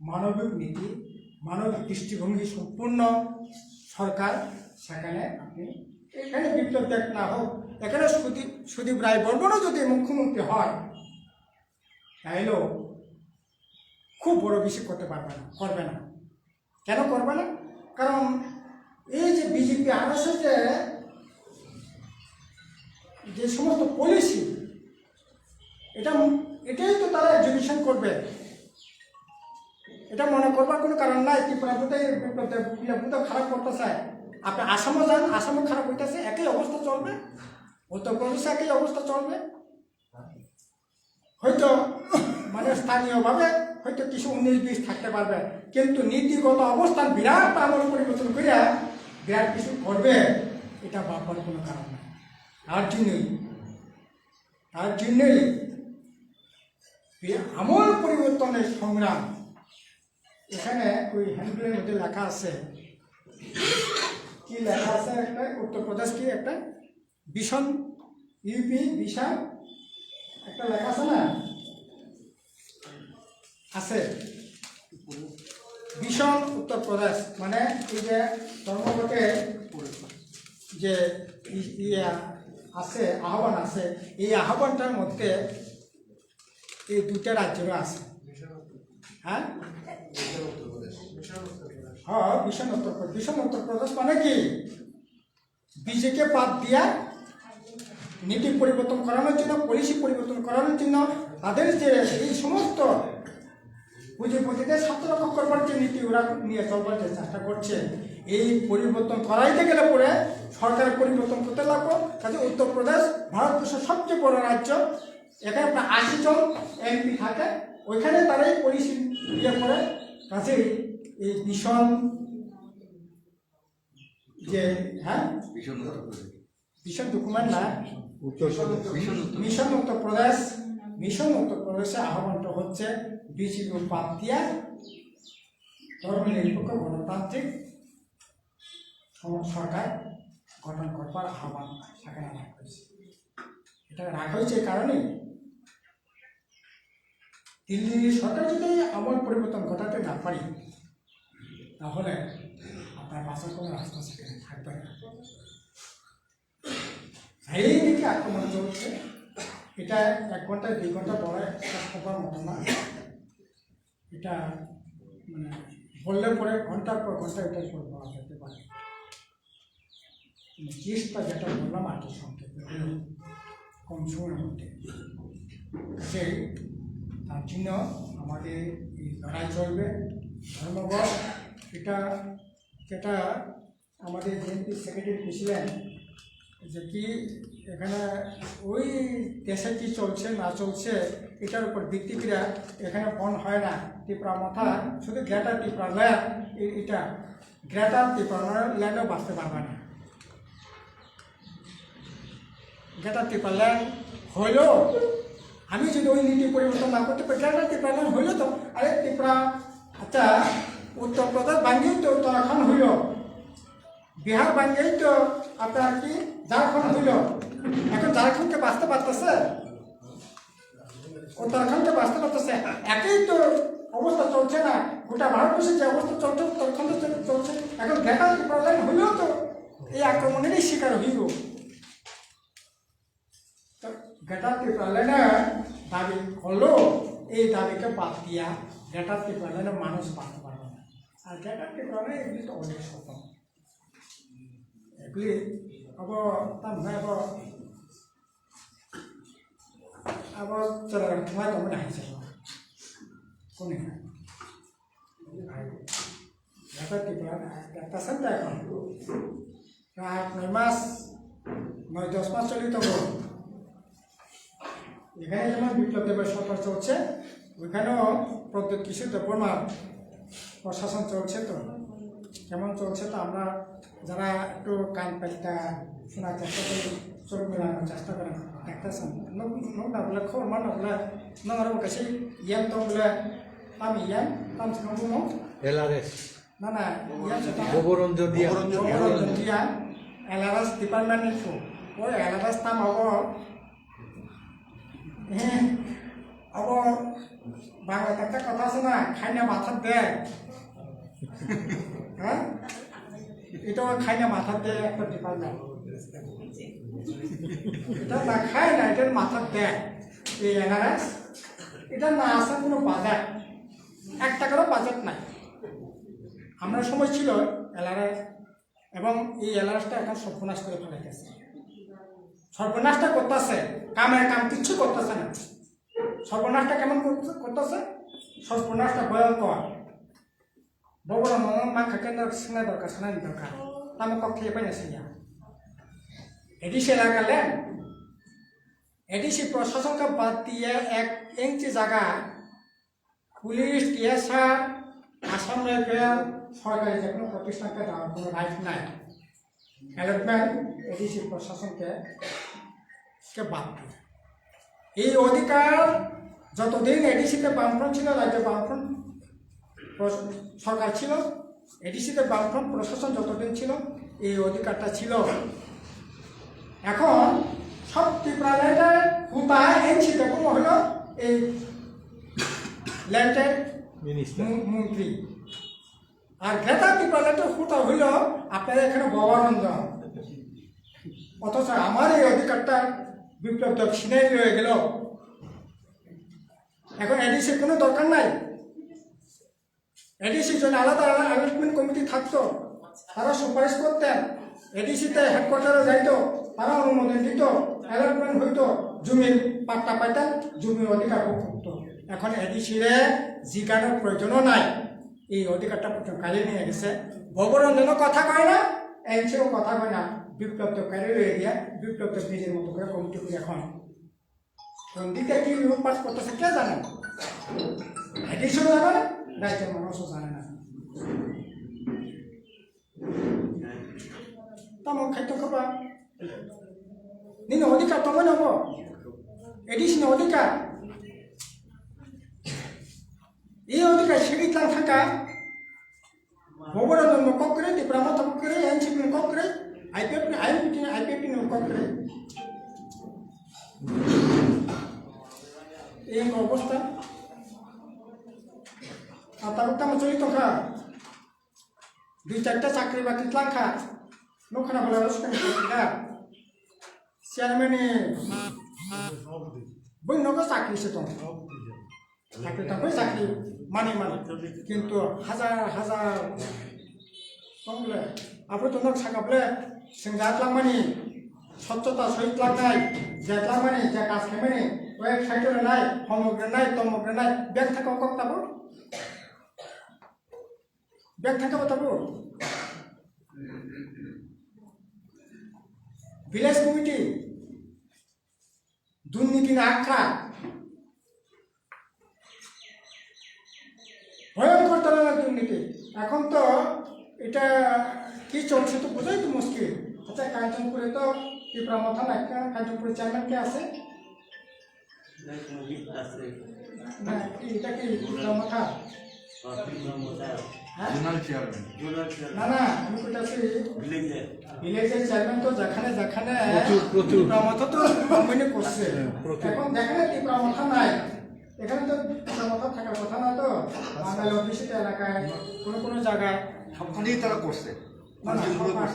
মানবিক নীতি, মানবিক দৃষ্টিভঙ্গি সম্পূর্ণ সরকার, সেখানে আপনি এখানে বিপ্লব দেখ না হোক, এখানে সুদীপ রায় বর্মনও যদি মুখ্যমন্ত্রী হয়, তাইলেও খুব বড় বেশি করতে করবে না। কেন করবে না? কারণ এই যে বিজেপি আরএসএস যে সমস্ত পলিসি, এটাই তো তারা এক্সিবিশন করবে। এটা মনে করবার কোনো কারণ নাই। ত্রিপুরা বুধ খারাপ করতেছে, আপনি আসামও যান, আসামও খারাপ হইতেছে, একই অবস্থা চলবে, উত্তরপ্রদেশে একই অবস্থা চলবে। হয়তো মানে স্থানীয়ভাবে হয়তো কিছু 19-20 থাকতে পারবে, কিন্তু নীতিগত অবস্থান বিরাট আমল পরিবর্তন করিয়া বিরাট কিছু করবে, এটা ভাববার কোনো কারণ নেই। তার জন্যই আমল পরিবর্তনের সংগ্রাম। এখানে ওই হ্যান্ডবিলের মধ্যে লেখা আছে, কি লেখা আছে, একটা উত্তরপ্রদেশ কি একটা ভীষণ ইউপি বিশাল একটা লেখা আছে না, আছে ভীষণ উত্তরপ্রদেশ, মানে এই যে ধর্মঘটে যে আছে আহ্বান আছে, এই আহ্বানটার মধ্যে এই দুটা রাজ্যেরও আছে। হ্যাঁ হ্যাঁ, ভীষণ উত্তরপ্রদেশ। ভীষণ উত্তরপ্রদেশ মানে কি বিজেকে বাদ দিয়া নীতি পরিবর্তন করানোর জন্য, পলিসি পরিবর্তন করানোর জন্য, তাদের যে এই সমস্ত পুঁজিপতিদের স্বার্থ রক্ষা করবার যে নীতি ওরা নিয়ে চলবার যে চেষ্টা করছে, এই পরিবর্তন করাইতে গেলে পরে সরকারের পরিবর্তন করতে লাগবো। কাজে উত্তরপ্রদেশ ভারতবর্ষের সবচেয়ে বড় রাজ্য, এখানে আপনার 80 জন এমপি থাকে, ওইখানে তারাই পলিসি ইয়ে করে। কাজে এই ভীষণ যে ভীষণ ডকুমেন্ট না, মিশন উত্তরপ্রদেশে আহ্বানটা হচ্ছে বিজেপি বাদ দিয়া ধর্মনিরপেক্ষ গণতান্ত্রিক সরকার গঠন করবার আহ্বান সেখানে রাখা হয়েছে। এটা রাখা হয়েছে এই কারণে, দিল্লির সরকার যদি আমল পরিবর্তন ঘটাতে না পারি, তাহলে আপনার বাঁচার কোনো রাস্তা সেখানে থাকবে না। এই দিকে আক্রমণ চলছে, এটা 1 ঘন্টা 2 ঘন্টা পরে শেষ করবার মতো না। এটা মানে বললে পরে ঘন্টার পর ঘন্টা এটার পর বলা যেতে পারে। চেষ্টা যেটা বললাম আর কি সংক্ষেপে, কম সময়ের মধ্যে, সেই তার জন্য আমাদের এই লড়াই চলবে। ধর্মঘট যেটা আমাদের বিএনপি সেক্রেটারি ছিলেন, যে কি এখানে ওই দেশে কি চলছে না চলছে এটার উপর ভিত্তি করে এখানে বন্ধ হয় না। ত্রিপুরা মাথা শুধু গ্রেটার ত্রিপুরা ল্যান্ড, এটা গ্রেটার ত্রিপুরা ল্যান্ডও বাঁচতে পারবে না। গ্রেটার ত্রিপুরা ল্যান্ড হইলো, আমি যদি ওই নীতি পরিবর্তন না করতে পারি, গ্রেটার ত্রিপুরা ল্যান্ড হইলো তো, আরে ত্রিপুরা, আচ্ছা উত্তরপ্রদেশ বাঙ্গেই তো উত্তরাখণ্ড হইল, বিহার বাঙ্গেই তো আপনার কি ঝাড়খণ্ড হইল। এখন ঝাড়খণ্ডকে বাঁচতে পারতেছে, উত্তরাখণ্ডকে বাঁচতে পারতেছে, একই তো অবস্থা চলছে না। গোটা ভারতবর্ষে যে অবস্থা চলছে উত্তরাখণ্ড চলছে। এখন গ্রেটার ত্রিপুরা ল্যান্ড হইলেও তো এই আক্রমণেরই শিকার হইল। গ্রেটার ত্রিপুরা ল্যান্ডের দাবি করলো, এই দাবিকে বাদ দিয়া গ্রেটার ত্রিপুরা ল্যান্ডের মানুষ বাঁচতে পারবে না। আর গ্রেটার ত্রিপুরা ল্যান্ড এগুলি তো অনেক স্বপ্ন, এগুলি আবার তার আবার চলে তোমার কমে হাইছে কোনে গ্রেটার ত্রিপুরা দেখতেছেন তো এখন প্রায় 9 মাস 9-10 মাস চলিত। এখানে যেমন বিপ্লব দেবের সরকার চলছে, ওইখানেও প্রদ্যুৎ কিশোর দেববর্মার প্রশাসন চলছে। তো কেমন চলছে তো আমরা যারা একটু কান পেটটা শোনার চেষ্টা করি, চোখ মেলানোর চেষ্টা করেন, দেখতেছেন নোক না বলে খবর মান বলে নর কাছে ইয়ান তো বলে আমি ইয়ান কাম নবুনো এলআরএস না না ইয়ান সেটা গোবরঞ্জন দিয়া এলআরএস ডিপার্টমেন্টের থ্রু ওই এলআরএস নাম হবো আবার বাংলাতে একটা কথা আছে না, খাইনা মাথার দেয়, হ্যাঁ এটাও খাইনা মাথার দেয় একটা ডিপার্টমেন্ট, এটা না খায় না, এটার মাথার দেয় এই এনআরএস। এটা না আসার কোনো বাজেট, 1 টাকারও বাজেট নাই। আমরা সময় ছিল এলআরএস, এবং এই এলআরএসটা এখন সর্বনাশ করে ফেলাইতেছে। সর্বনাশটা করতেছে, কামের কাম কিচ্ছু করতেছে না। সর্বনাশটা কেমন করতেছে? সর্বনাশটা ভয়ঙ্কর। বড় মা খাকে শোনা দরকার, শোনানি দরকার, আমি কক্ষে পাইছি না। এডিসি লাগালেন, এডিসি প্রশাসনকে বাদ দিয়ে 1 ইঞ্চি জায়গা পুলিশ, টিএসআর, আসাম রাইফেল, সরকারি যে কোনো প্রতিষ্ঠানকে দেওয়ার কোনো রাইট নাই। অ্যালটমেন্ট এডিসি প্রশাসনকে বাদ দিয়ে এই অধিকার যতদিন এডিসিতে বামফ্রন্ট ছিল, রাজ্যে বামফ্রন্ট সরকার ছিল, এডিসিতে বামফ্রন্ট প্রশাসন যতদিন ছিল এই অধিকারটা ছিল। এখন সব ত্রিপুরা ল্যান্ডের হুতা এনসিতে কোনো হলো এই ল্যান্ডের মন্ত্রী, আর গ্রেটার ত্রিপুরা ল্যান্ডের হুতা হইল আপনাদের এখানে গোবরঞ্জন। অথচ আমার এই অধিকারটা বিপ্লব তো ছিনাই রয়ে গেল। এখন এডিসি কোনো দরকার নাই। এডিসির জন্য আলাদা অ্যালটমেন্ট কমিটি থাকতো, তারা সুপারিশ করতেন, এডিসিতে হেডকোয়ার্টারে যাইতো, তারা অনুমোদন দিত, অ্যালটমেন্ট হইতো, জমির পাট্টা পাইতেন, জমির অধিকার ভোগ করতো। এখন এডিসিরে জিজ্ঞানোর প্রয়োজনও নাই, এই অধিকারটা কালিয়ে নিয়ে গেছে। গোবরঞ্জনও কথা কয় না, এনসিও কথা কয় না, বিপ্লব তো কালি রয়ে গিয়া বিপ্লব তো নিজের মতো করে কমিটি করে এখন দিকে কি পাস করতেছে কে জানে, এডিসিও জানে না, রাজ্যের মানুষও জানে না। তামক খাদ্য খাবা নিন অধিকার তবে নেব, এডিসিন অধিকার, এই অধিকার সেদিকলাম থাকা গোবরঞ্জন কক করে, ত্রিপুরা মত করে, এনসিপি কক করে, আইপিএফটি কক করে, এই অবস্থা। আর তারপর আমার চলিত খা 2-4টা চাকরি বাকরি খা নখানা বলে চেয়ারম্যানে বই নগো চাকরি সে তোমার চাকরি থাকবে, চাকরি মানে কিন্তু হাজার হাজার বলে আপনি তো নক সাকাবলে সেঙ্গাতলাম মানে স্বচ্ছতা সহিত লাগাই যেতলাম মানে যে কাজ খেমেনি ওয়েবসাইটে নাই, সমগ্রে নাই, তমগ্রে নাই, ব্যাংক থাকা কক্তাব, ব্যাংক থাকা बताब ভিলেজ কমিটি দুর্নীতি না আখ্যা ভয়ঙ্কর ধরনের দুর্নীতি। এখন তো এটা কি চলছে তো বোঝাই তো মুশকিল। আচ্ছা কাঞ্চনপুরে তো ত্রিপুরা মথান একটা কাঞ্চনপুর চেয়ারম্যান কে আছে না এটা কি ত্রিপুরা মথা না না আমি কোথাছি ভিলেজের চেয়ারম্যান তো যেখানে যেখানে ত্রিপুরা মথা তো কমিউনি করছে এখন যেখানে ত্রিপুরা মথা নাই এখানে তো ত্রিপুরা মথা থাকার কথা না তো বাঙালি অফিসিত এলাকায় কোনো কোনো জায়গায় সবখানেই তারা করছে না না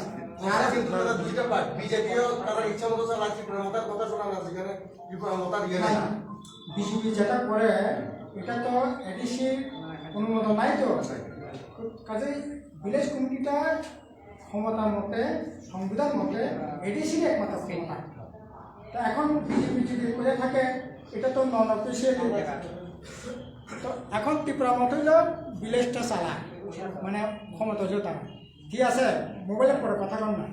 তারা কিন্তু তারা দুইটা পার্ট বিজেপিও তারা ইচ্ছা মতো চালাচ্ছে প্রমোটার কথা শোনা না সেখানে প্রমোটার ইয়ে নাই বিজেপি যেটা করে এটা তো এডিসির অনুমোদন নাই তো কাজে ভিলেজ কমিটিটা ক্ষমতার মতে সংবিধান মতে এডিসির একমাত্র ক্ষমতা তা এখন বিজেপি যদি করে থাকে এটা তো নন অফিসিয়াল তো এখন ত্রিপুরা মত হইল ভিলেজটা চালায় মানে ক্ষমতা হইল তারা কি আছে মোবাইলে পরে কথা কম না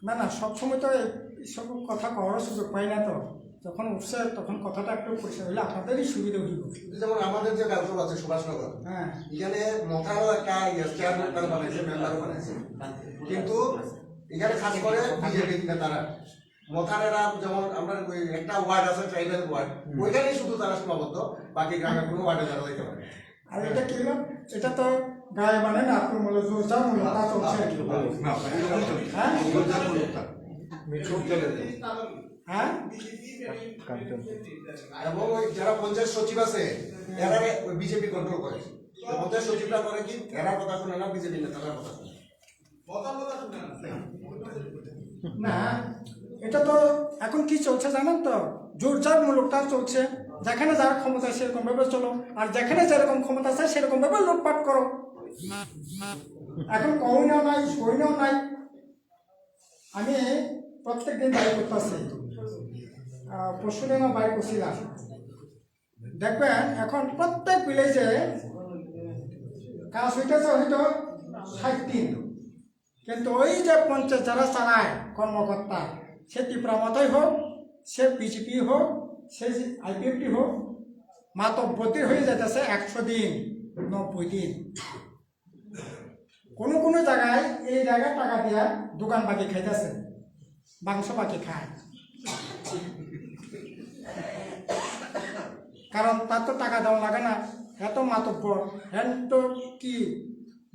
না না সবসময় তো এইসব কথা কওয়ারও সুযোগ পাই না তো যখন উঠছে তখন কথাটা একটু পরিষ্কার হইলে আপনাদেরই সুবিধা হইব যেমন আমাদের যে কালচার আছে সুভাষনগর হ্যাঁ এখানে মথারও একটা চেয়ারম্যান তারা বানাইছে মেম্বারও বানাইছে কিন্তু এখানে খাস করে বিজেপি তারা মথারেরা যেমন আমরা ওই একটা ওয়ার্ড আছে ট্রাইবাল ওয়ার্ড ওইখানেই শুধু তারা সীমাবদ্ধ বাকি গ্রামের কোনো ওয়ার্ডে তারা দিতে পারে আর এটা কি হলো এটা তো গায়ে মানে না আপনার মূল্য জোরদার মূল্যতা চলছে হ্যাঁ হ্যাঁ এবং ওই যারা পঞ্চায়েত সচিব আছে এরা ওই বিজেপি কন্ট্রোল করে পঞ্চায়েত সচিবরা করে কি এরা কথা শুনে না বিজেপি নেতারা কথা শুনে না এটা তো এখন কি চলছে জানেন তো জোরজার মূলকটা চলছে যেখানে যার ক্ষমতা সেরকম ভাবে চলো আর যেখানে যেরকম ক্ষমতা আছে সেরকম ভাবে লুটপাট করো এখন কইনাও নাই সইনাও নাই আমি প্রত্যেক দিন বাড়ি করতেছি পরশুদিনও বাড়ি করছিলাম দেখবেন এখন প্রত্যেক ভিলেজে কাজ হইতেছে হয়তো 60 দিন কিন্তু ওই যে পঞ্চায়েত যারা চালায় কর্মকর্তা সে ত্রিপুরা মতই হোক সে বিজেপি হোক সে আইপিএফটি হোক মাতব্বতী হয়ে যেতেছে 100 দিন 90 দিন কোনো কোনো জায়গায় এই জায়গায় টাকা দিয়া দোকান বাকি খাইতেছে মাংস বাকি খায় কারণ তার তো টাকা দেওয়া লাগে না এত মাতব্বর হ্যাঁ তো কি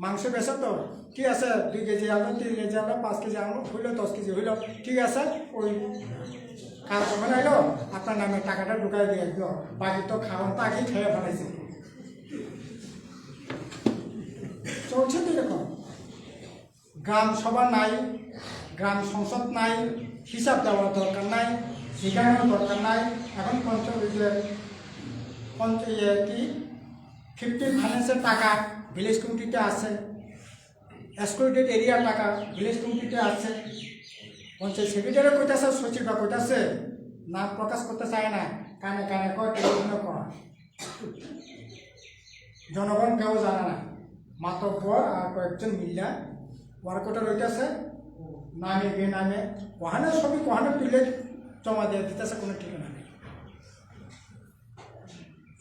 মাংস বেছে তো ঠিক আছে 2 কেজি আলো 3 কেজি আলো 5 কেজি আলো হইলো 10 কেজি হইলো ঠিক আছে ওই কাজ কখন আইলো আপনার নামে টাকাটা ঢুকাই দিয়ে দিল বাকি তো খাওয়ান তো আগেই খেয়ে ফেলাইছে চলছে তো এরকম গ্রাম সভা নাই গ্রাম সংসদ নাই হিসাব দেওয়ার দরকার নাই শিখানোর দরকার নাই এখন কি 15 ফাইন্যান্সের টাকা ভিলেজ কমিটিতে আছে এক্সক্লুডেড এরিয়ার টাকা ভিলেজ কমিটিতে আছে পঞ্চায়েত সেক্রেটারি কইতাছে সচিবরা কইতাছে নাম প্রকাশ করতে চায় না কানে কানে কয় টেলিভিশনে কয় জনগণ কেউ জানে না মাতব্বর আর কয়েকজন মিল্লা ওয়ার্কটা রইতেছে নামে বে নামে কোহানে সবই কোহানে তুলে জমা দিয়ে দিতেছে কোনো ঠিকানা নেই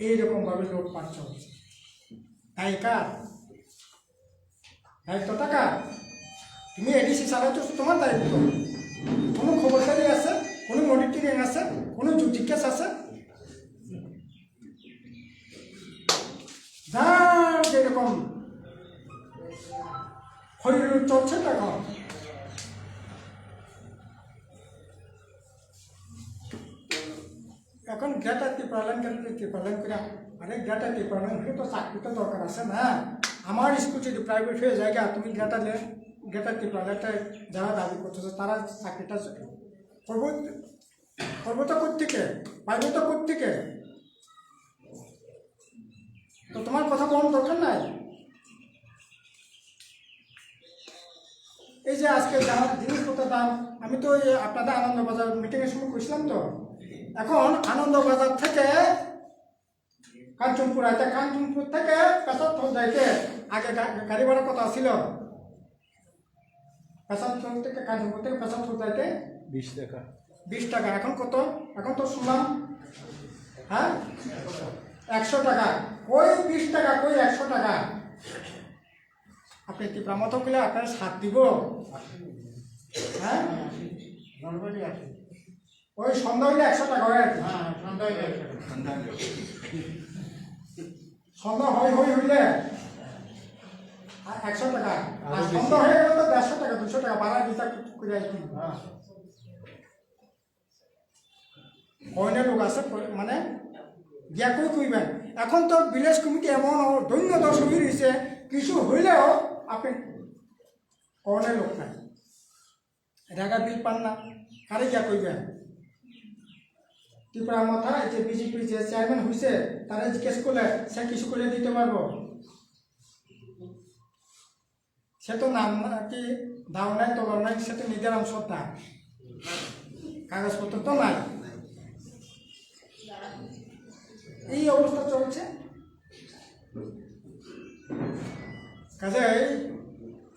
এইরকমভাবে লুটপাট চলছে তাই কার দায়িত্ব টাকা তুমি এডিসি চালাইছো তোমার দায়িত্ব কোনো খবরদারি আছে কোনো মনিটরিং আছে কোনো জিজ্ঞাসা আছে যার যেরকম হরিলুট চলছে তখন এখন গ্যাটা টিপালেন করে আরে গ্যাটা টিপালেন হলে তো চাকরি তো দরকার আছে না আমার স্কুল যদি প্রাইভেট হয়ে যায় তুমি গ্যাটা টিপালেনটা যারা দাবি করতেছে তারা চাকরিটা করবো তো কোত্থেকে পাইবো তো কোত্থেকে তো তোমার কথা বলার দরকার নাই এই যে আজকে যাওয়ার জিনিসপত্রের দাম আমি তো আপনাদের আনন্দবাজার মিটিংয়ের সময় কইছিলাম তো এখন আনন্দবাজার থেকে কাঞ্চনপুর আছে কাঞ্চনপুর থেকে পেশাবথল যাইতে আগে গাড়ি ভাড়া কত ছিল পেশাবথল থেকে কাঞ্চনপুর থেকে পেশাবথল যাইতে 20 টাকা এখন কত এখন তো শুনলাম হ্যাঁ 100 টাকা কই 20 টাকা কই 100 টাকা আপনি ত্রিপুরা মতো করলে আপনার সাথ দিব, হ্যাঁ ওই সন্ধ্যা হইলে 100 টাকা হয় আর কি। সন্ধ্যা হইলে 100 টাকা, আর সন্ধ্যা হয়ে গেলে তো 150 টাকা 200 টাকা ভাড়া দিতে করে আসবি। অনেক লোক আছে মানে গিয়া কই কইবেন। এখন তো ভিলেজ কমিটি এমন দৈন্য দশ হয়ে রয়েছে, কিছু হইলেও আপনি অনেক লোক নাই, রেগা বিল পান না, কারে গিয়া কইবেন। ত্রিপুরা মাথা যে বিজেপির যে চেয়ারম্যান হয়েছে তারা জিজ্ঞেস করলে সে কিছু করে দিতে পারবো? সে তো নাম কি দাও নাই তোলাও নাই, সে তো নিজের অংশ না, কাগজপত্র তো নাই। এই অবস্থা চলছে। কাজে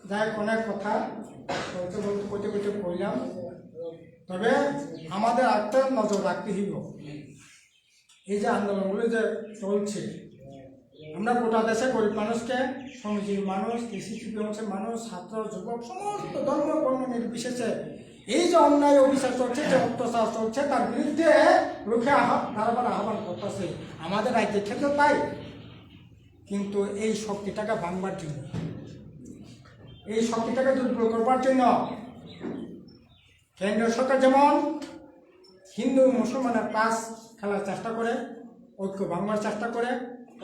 যাই অনেক কথা বলতে বলতে কইতে কইতে কইলাম, তবে আমাদের একটা নজর রাখতে হইব। এই যে আন্দোলনগুলো যে চলছে, আমরা গোটা দেশে গরিব মানুষকে, শ্রমজীবী মানুষ, কৃষিজীবী অংশের মানুষ, ছাত্র যুবক, সমস্ত ধর্ম বর্ণ নির্বিশেষে এই যে অন্যায় অবিচার চলছে, যে অত্যাচার চলছে, তার বিরুদ্ধে রুখে দাঁড়াবার আহ্বান করতেছে। আমাদের রাজ্যের ক্ষেত্রে তাই, কিন্তু এই শক্তিটাকে ভাঙবার জন্য, এই শক্তিটাকে দুর্বল করবার জন্য কেন্দ্রীয় সরকার যেমন হিন্দু মুসলমানের পাশ খেলার চেষ্টা করে, ঐক্য ভাঙবার চেষ্টা করে,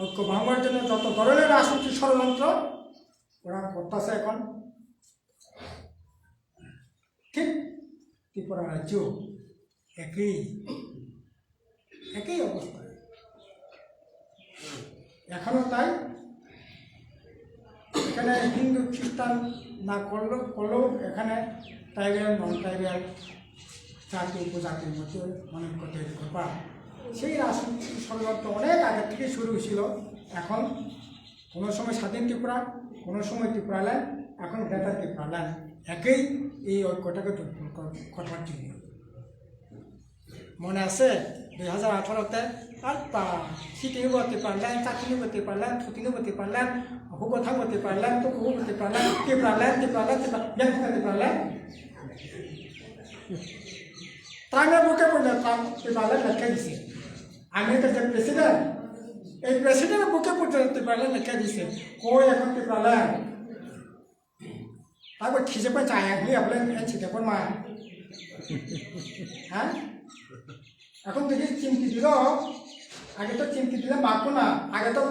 ঐক্য ভাঙবার জন্য যত ধরনের রাজনৈতিক ষড়যন্ত্র ওরা করতেছে এখন, ঠিক ত্রিপুরা রাজ্য একই অবস্থা এখনো। তাই এখানে হিন্দু খ্রিস্টান না করলেও এখানে ট্রাইবেল নন ট্রাইবেল জাতি উপজাতির মধ্যে অনেক কথা করবা। সেই রাজনৈতিক ষড়যন্ত্র অনেক আগের থেকে শুরু হয়েছিল। এখন কোনো সময় স্বাধীন ত্রিপুরা, কোনো সময় ত্রিপুরা ল্যান্ড, এখন গ্রেটার ত্রিপুরা ল্যান্ড, একই এই ঐক্যটাকে করবার জন্য। মনে আছে 2018-তে আর সিটিও করতে পারলেন, চাকরিও করতে পারলেন, ছুটিও করতে পারলেন, হুকথা করতে পারলেন, তো হুক করতে পারলেন, ত্রিপুরালেন ব্যাংক করতে পারলেন। ট্রামের বুকে পড়লে ট্রাম্প ত্রিপুরালেন লেখা দিছে। আমেরিকার যে প্রেসিডেন্ট, এই প্রেসিডেন্টের বুকে পড়তে ত্রিপুরালেন লেখা দিছে। কই এখন ত্রিপুরালেন তারপর খিজে পাই চায় আপনি আপনার ছিটে পর মা, হ্যাঁ এখন দেখি চিমকি দিল, আগে তো চিমকি দিলে মাখো না, আগে তো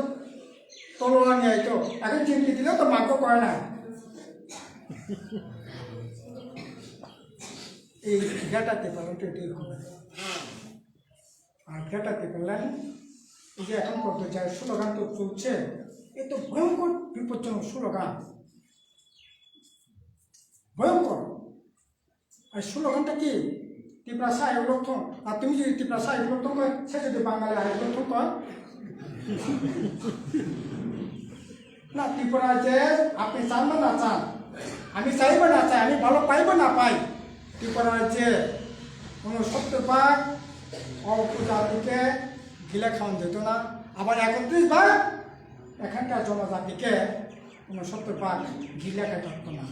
তলোয়া নিয়ে আইতো, এখন চিমকি দিলেও তো মাখো করে না। এই ঘাটাতে পারেন তো এটাই হবে। আর ঘাটাতে পারলেন এই যে এখন করতে চায় স্লোগান তো চলছে, এ তো ভয়ঙ্কর বিপজ্জনক স্লোগান, ভয়ঙ্কর। আর স্লোগানটা কি? ত্রিপুরা সাহেব লক্ষণ। আর তুমি যদি ত্রিপুরা সাহেব লক্ষণ কয়, সে যদি বাঙালি আরেক লক্ষণ কয় না, ত্রিপুরা যে আপনি চান বা না চান, আমি চাইব না চাই, আমি ভালো পাইব না পাই, ত্রিপুরা যে কোনো 70% উপজাতিকে গিলে খাওয়ান যেত না। আবার 31% এখানকার জনজাতিকে কোনো 70% গিলে খাইতে না।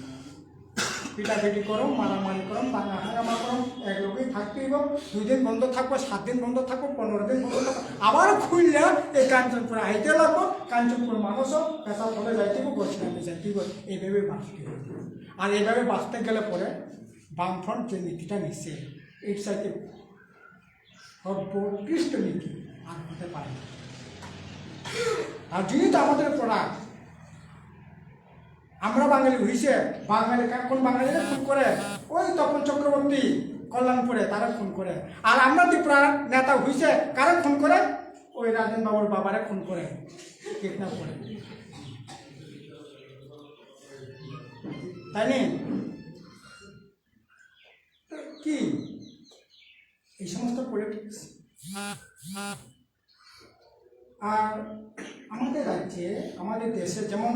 পিটাপিটি করো, মারামারি করো, দাঙ্গা হাঙ্গামা করো, এক লোকেই থাকতে হইব। 2 দিন বন্ধ থাকবো, 7 দিন বন্ধ থাকবো, 15 দিন বন্ধ থাকবো, আবার খুললে এই কাঞ্চনপুরে আইতে লাগবো। কাঞ্চনপুর মানুষও পেশা ফলে যাইতেইব, বসিনামে যাইতেইব, এইভাবে বাঁচতে হবে। আর এইভাবে বাঁচতে গেলে পরে বামফ্রন্ট যে নীতিটা নিচ্ছে, এর সাথে সর্বোৎকৃষ্ট নীতি আর হতে পারে না। আর যিনি তো আমাদের প্রোডাক্ট, আমরা বাঙালি হইছে, বাঙালি কোন বাঙালিরা খুন করে? ওই তপন চক্রবর্তী কল্যাণপুরে তারা খুন করে। আর আমরা ত্রিপুরার নেতা হইছে, কারা খুন করে? ওই রাজেন বাবুর বাবারা খুন করে, কিডন্যাপ করে, তাই নি? কি এই সমস্ত পলিটিক্স। আর আমাদের রাজ্যে, আমাদের দেশে যেমন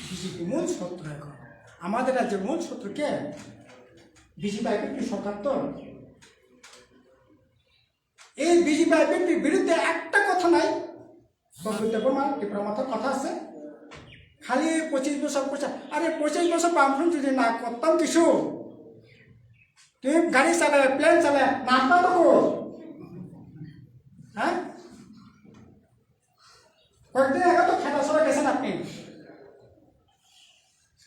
বিজেপি মূল শত্রু, এখন আমাদের রাজ্যের মূল শত্রুকে বিজেপি আইপিপি সরকার। তো এই বিজেপি আইপিপির বিরুদ্ধে একটা কথা নাই। ত্রিপুরা মাথার কথা আছে, খালি 25 বছর পয়সা, আরে 25 বছর বামফ্রন্ট যদি না করতাম কিছু, তুমি গাড়ি চালায় প্লেন চালায় নামটা তো হ্যাঁ, কয়েকদিন আগে তো খেলাসরা গেছেন আপনি,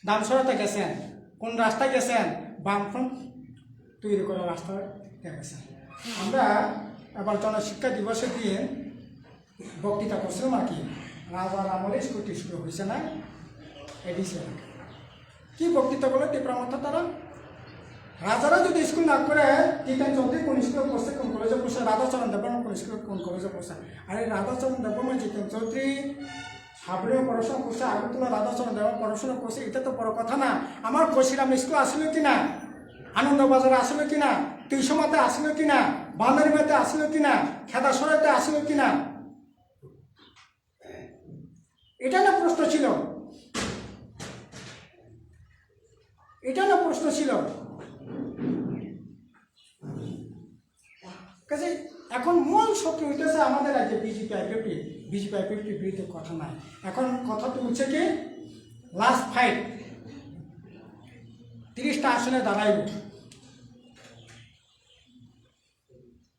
দামসরাতে গেছেন, কোন রাস্তায় গেছেন, বামফ্রন্ট তৈরি করা রাস্তা গেছেন। আমরা এবার জনশিক্ষা দিবসের দিন বক্তৃতা করছিলাম আর কি, রাজার আমলে স্কুল টিস্কুল হয়েছে না এডিসি, কি বক্তৃতা করলো তীব্রমাত্রা তারা, রাজারা যদি স্কুল না করে টিটেন চৌধুরী কোন স্কুলে পড়ছে, কোন কলেজে পড়ছে, রাধাচরণ দেববর্মা কোন স্কুলে কোন কলেজে পড়ছে, আরে রাধাচরণ দেববর্মা জিতেন চৌধুরী সাবরিও পড়াশোনা করছে, আগরতলা রাধাচরণ দেববর্মা পড়াশোনা করছে, এটা তো বড় কথা না। আমার কশিরাম স্কুল আসলো কিনা, আনন্দবাজারে আসলো কিনা, তিনশোমাতে আসলো কিনা, বান্দারিমাতে আসলো কিনা, খেদাসরাতে আসলো কিনা, এটা না প্রশ্ন ছিল, এটা না প্রশ্ন ছিল। কাজে এখন মূল শক্তি হইতেছে আমাদের রাজ্যে বিজেপি আইপিপি, বিজেপি আইপিপির বিরুদ্ধে কথা নাই, এখন কথা তো হচ্ছে কি লাস্ট ফাইট 30টা আসনে দাঁড়াইব,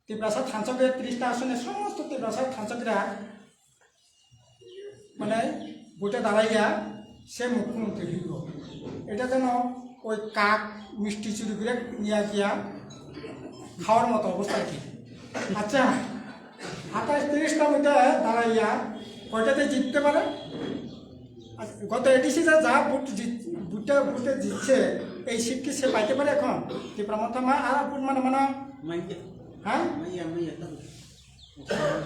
ত্রিপ্রাসাদ সাংসদের 30টা আসনে সমস্ত ত্রিপ্রাসাদ সাংসদরা মানে ভোটে দাঁড়াইয়া সে মুখ্যমন্ত্রী হইব। এটা যেন ওই কাক মিষ্টি চুরি করে নিয়ে গিয়া খাওয়ার মতো অবস্থা কি। আচ্ছা 28-30টার মধ্যে দাঁড়াইয়া কয়টাতে জিততে পারে? গত এডিসি যা ভোটে জিতছে এই সিট কি সে পাইতে পারে এখন? তীব্রমাত্রা আর মানে মানে হ্যাঁ,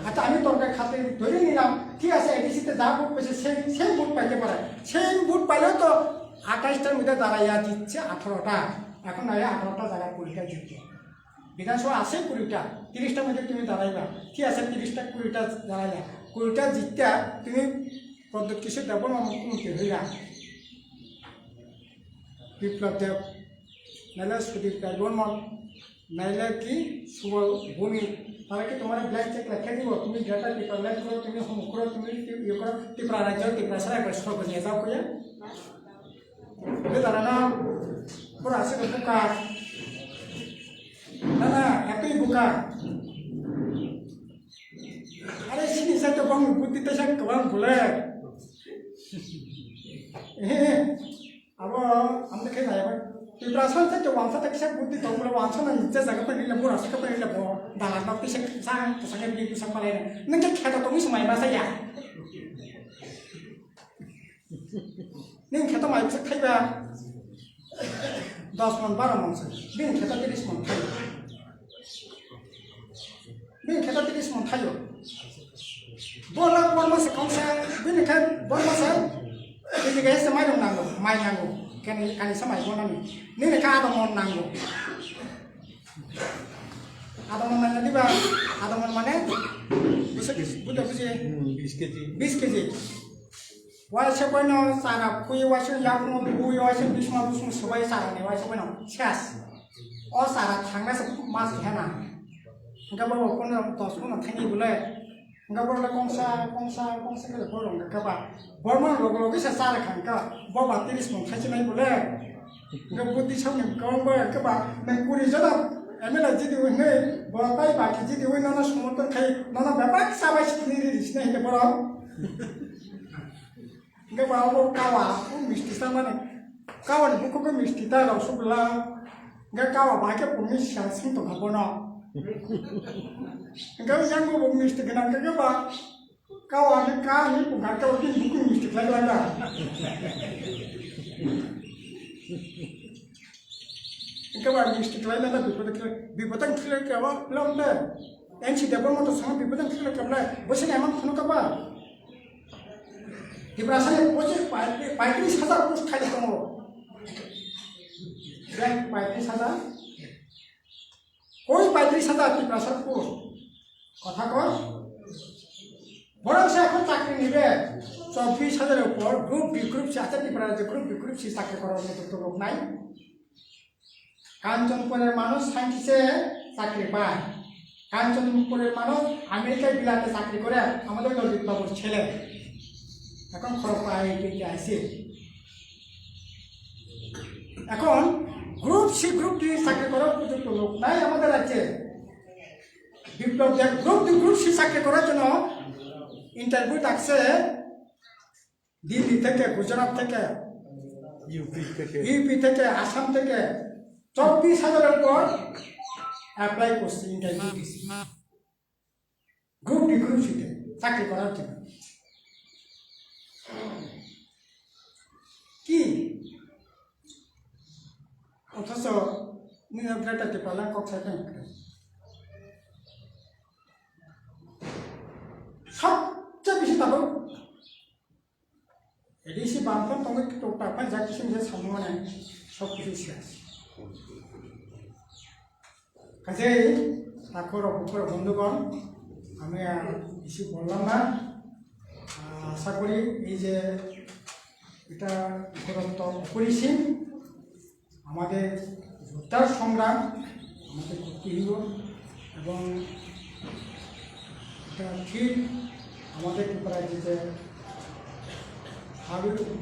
আচ্ছা আমি তরকারি খাতে ধরে নিলাম, ঠিক আছে এডিসিতে যা ভোট পেয়েছে সেই ভোট পাইতে পারে, সেই ভোট পাইলেও তো 28টার মধ্যে দাঁড়াইয়া জিতছে 18টা, এখন দাঁড়িয়ে 18টা জায়গায় 20টা জিতছে, বিধানসভা আছে 20টা, 30টার মধ্যে তুমি দাঁড়াইবা, ঠিক আছে 30টা 20টা দাঁড়াইলা, 20টা জিতটা তুমি প্রদ্যোৎ কিশোর দেববর্মা মুখ্যমন্ত্রী হইলা, বিপ্লব দেব নাইলে সুদীপ রায়বর্মন নাইলে কি শুভ ভূমি, তাহলে কি তোমার ব্ল্যাক চেক লেখা দিব, তুমি ডেটা পেপার লেখ করো, তুমি হোমওয়ার্ক করো, তুমি ইয়ে করো, ত্রিপুরা রাজ্য ত্রিপুরা সারা একবার সব নিয়ে যাও কইয়া তারা না পুরো আছে বোকা না না এতই বোকা। আরে সিনি সাথে বং বুদ্ধিতে সাথে কবাং বলে আবার আমরা খেয়ে যাই ত্রিপুরা সাথে ওয়ানসা থেকে সে বুদ্ধি তখন ওয়ানসা না নিচে জায়গা পাই নিলে পুরো আসতে পাই নিলে দালাল বাপ সে সাং সাকে বিয়ে সাং পালাই না নঙ্গে খেতা তুমি সময় বাসা ইয়া नों खेता माइबा खाइबा 10 मन 12 मन नों खेता 30 मन खायो, नों खेता 30 मन खायो, बोला मासे कौनसा बिनि खाय मासे बिनि गायसे माइ दं नांगौ, माइ नांगौ केनि कानि समाय बनानि नों का आदा मन नांगौ, आदा मन नांगौ दिबा आदा मन माने बिसे बुदा बुझे 20 केजि वाइसे बनो सारा फुयो वाइसे याबनो फुयो वाइसे बिस्मा बुसुं सबाय सारा ने वाइसे बनो सेस अ सारा थांनासे मास हेना ओंगा बरो कोन 10 कोन थांनि बुले ओंगा बरो कंसा के बरो गबा बर्मा लोगो से सारा खांका बबा 30 मन थाइसे नाय बुले ओंगा बुद्धि सावनि गबा गबा नै पुरि जदा एमएलए जिदि होने बरकाय बाकी जिदि होने ना समर्थन खाय ना बेपार साबाय सिनि रिसिने हे बरो Enggak bawa kawa, mesti sama nih. Kawan buku ke mesti tahu sebelah. Enggak kawa baca pumis yang sentuh kapono. Enggak yang gua mesti kenal enggak ba. Kawan ni kami bukan kau ini buku mesti lagi. Enggak ba mesti lagi bipotan kira kawa belum deh. Enci dapat motor sama bipotan kira kawa. Bosan emang kuno kawa. Diperasanya posisi pakai saja harus kali kamu, dan pakai saja, koi pakai saja diperasanya pun, kata kau, orang saya pun cakap ni be, 24 saja lepor, grup saja diperasanya grup si cakap orang itu turun naik, kancung punya manus saintis cakap bah, kancung punya manus Amerika bilang cakap Korea, amatur kalau ditabur cile. এখন খরচ আইআইটিতে আসে। এখন group C group D চাকরি করার উপযুক্ত লোক নাই আমাদের রাজ্যে। বিপ্লব দেব গ্রুপ সি চাকরি করার জন্য ইন্টারভিউ ডাকছে দিল্লি থেকে, গুজরাট থেকে, ইউপি থেকে, আসাম থেকে 24,000-এর উপর অ্যাপ্লাই করছে, ইন্টারভিউ দিচ্ছে গ্রুপ ডি গ্রুপ সিতে চাকরি করার জন্য। কি অথচ নিয়োগটাকে পেলাম কক্সায় সবচেয়ে বেশি তারপর এডিসি বামফ্রন্ট তোমাকে টোকটা যা কিছু নিজের সামনে সব কিছু শেষ। কাজেই তারপর অপর বন্ধুগণ, আমি আর বেশি বললাম না। আশা করি এই যে এটা উপরন্ত অপরিসীম আমাদের যোদ্ধার সংগ্রাম আমাদের করতে হইব, এবং এটা ঠিক আমাদের প্রায় যে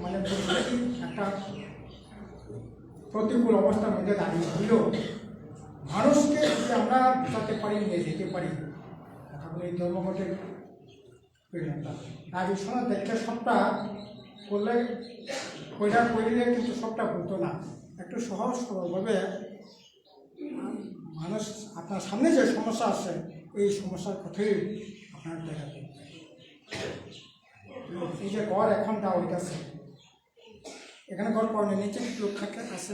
মানে একটা প্রতিকূল অবস্থার মধ্যে দাঁড়িয়ে হইল মানুষকে যদি আমরা বোঝাতে পারি, নিয়ে যেতে পারি, তাহলে এই ধর্মঘটের দাবি শোনা দেখে সবটা করলে কইরা করিলে কিন্তু সবটা হতো না। একটু সহজ সরলভাবে মানুষ আপনার সামনে যে সমস্যা আছে এই সমস্যার কথাই আপনার দেখাতে। এই যে ঘর এখন দেওয়া হইতেছে, এখানে ঘর পাওয়া নিচে লোক থাকে আছে,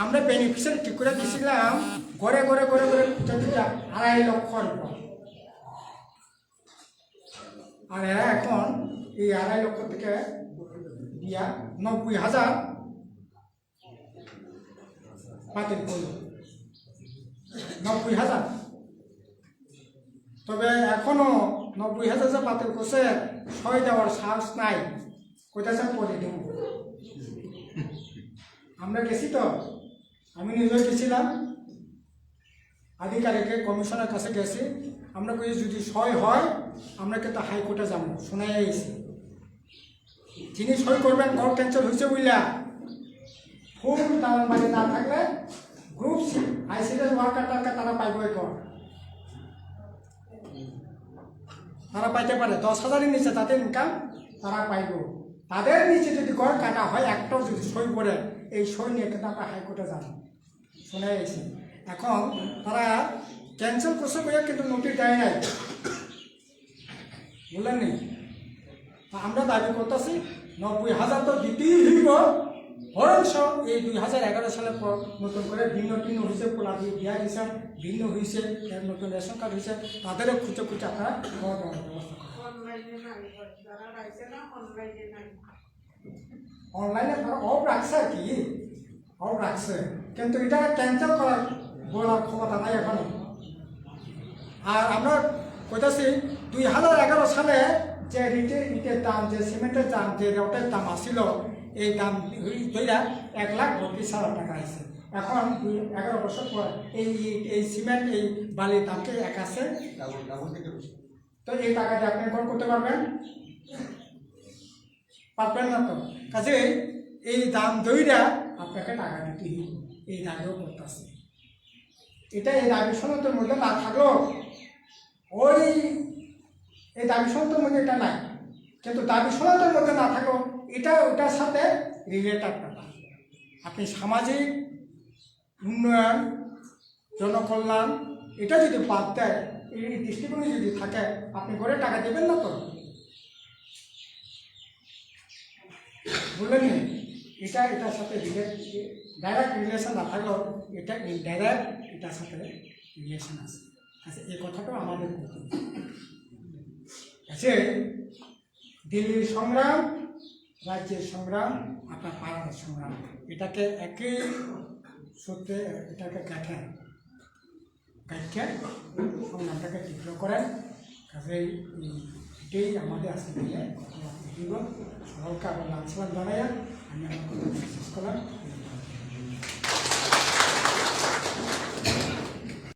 আমরা বেনিফিশিয়ারি ঠিক করে দিয়েছিলাম ঘরে ঘরে ঘরে ঘরে 2.5 লক্ষ রুপি, আর এরা এখন এই 2.5 লক্ষ থেকে দিয়া 90,000 বাতিল করল। 90,000, তবে এখনো 90,000 যে বাতিল করছে সই দেওয়ার সাহস নাই, কোথায় করে দেব। আমরা গেছি তো, আমি নিজে গেছিলাম, আধিকারিকের কমিশনের কাছে গেছি। আমরা কই যদি সই হয় আমরা কিন্তু হাইকোর্টে যাবো, শোনাই এসেছি। যিনি সই করবেন ঘর ক্যান্সেল হয়েছে বুঝলা, ফুল দালান বাড়ি না থাকলে গ্রুপ সি আইসিডিএস ওয়ার্কার টার্কার তারা পাইব, ঘর তারা পাইতে পারে। 10,000-এর নিচে তাদের ইনকাম তারা পাইব। তাদের নিচে যদি ঘর কাটা হয়, একটাও যদি সই করে, এই সই নিয়ে কিন্তু আমরা হাইকোর্টে যাবো, শুনে এসেছি। এখন তারা ক্যান্সেল করছে বলে কিন্তু নোটিশ দেয় নাই, বুঝলেন নি। আমরা দাবি করতেছি 90,000 তো দিতেই হইব, বরঞ্চ এই 2011 সালের পর নতুন করে ভিন্ন হয়েছে, পোলা দিয়ে দেওয়া দিয়েছে, ভিন্ন হয়েছে, নতুন রেশন কার্ড হয়েছে, তাদেরও খুঁজে খুঁজে আপনারা ঘর দেওয়ার ব্যবস্থা করেন। অনলাইনে তারা অফ রাখছে, আর কি অফ রাখছে, কিন্তু এটা ক্যান্সেল করার বলার ক্ষমতা নাই এখনো। আর আমরা কইতাছি 2011 সালে যে ইটের দাম, যে সিমেন্টের দাম, যে রটের দাম আসছিল, এই দাম ধইরা 1,32,000 টাকা আছে। এখন 11 বছর পর এই সিমেন্ট, এই বালির দামকে এক আছে, তো এই টাকাটা আপনি ঘর করতে পারবেন না তো। কাজে এই দাম ধইরা আপনাকে টাকা দিতে হইব, এই দাবিও করতেছে। এটা এই দাবি সনদের মধ্যে না থাকলেও এই দাবি সনদের মধ্যে এটা নাই, কিন্তু দাবি সনদের মধ্যে না থাকলেও এটা ওটার সাথে রিলেটেড ব্যাপার। আপনি সামাজিক উন্নয়ন, জনকল্যাণ এটা যদি বাদ দেয়, এই দৃষ্টিভঙ্গি যদি থাকে, আপনি ঘরে টাকা দেবেন না তো, বললেন এটার সাথে ডাইরেক্ট রিলেশন না থাকলেও এটা ইনডাইরেক্ট এটার সাথে রিলেশন আছে। আচ্ছা, এই কথাটাও আমাদের করতে আছে। দিল্লির সংগ্রাম, রাজ্যের সংগ্রাম, আপনার পাড়ার সংগ্রাম, এটাকে একই সূত্রে এটাকে গাঁথেন, সংগ্রামটাকে তীব্র করেন। কাজেই এটাই আমাদের আজকে দিলে কথা দিব। সকলকে আবার লাঞ্ছনা জানাইয়া আমি আমার কথা শেষ করলাম।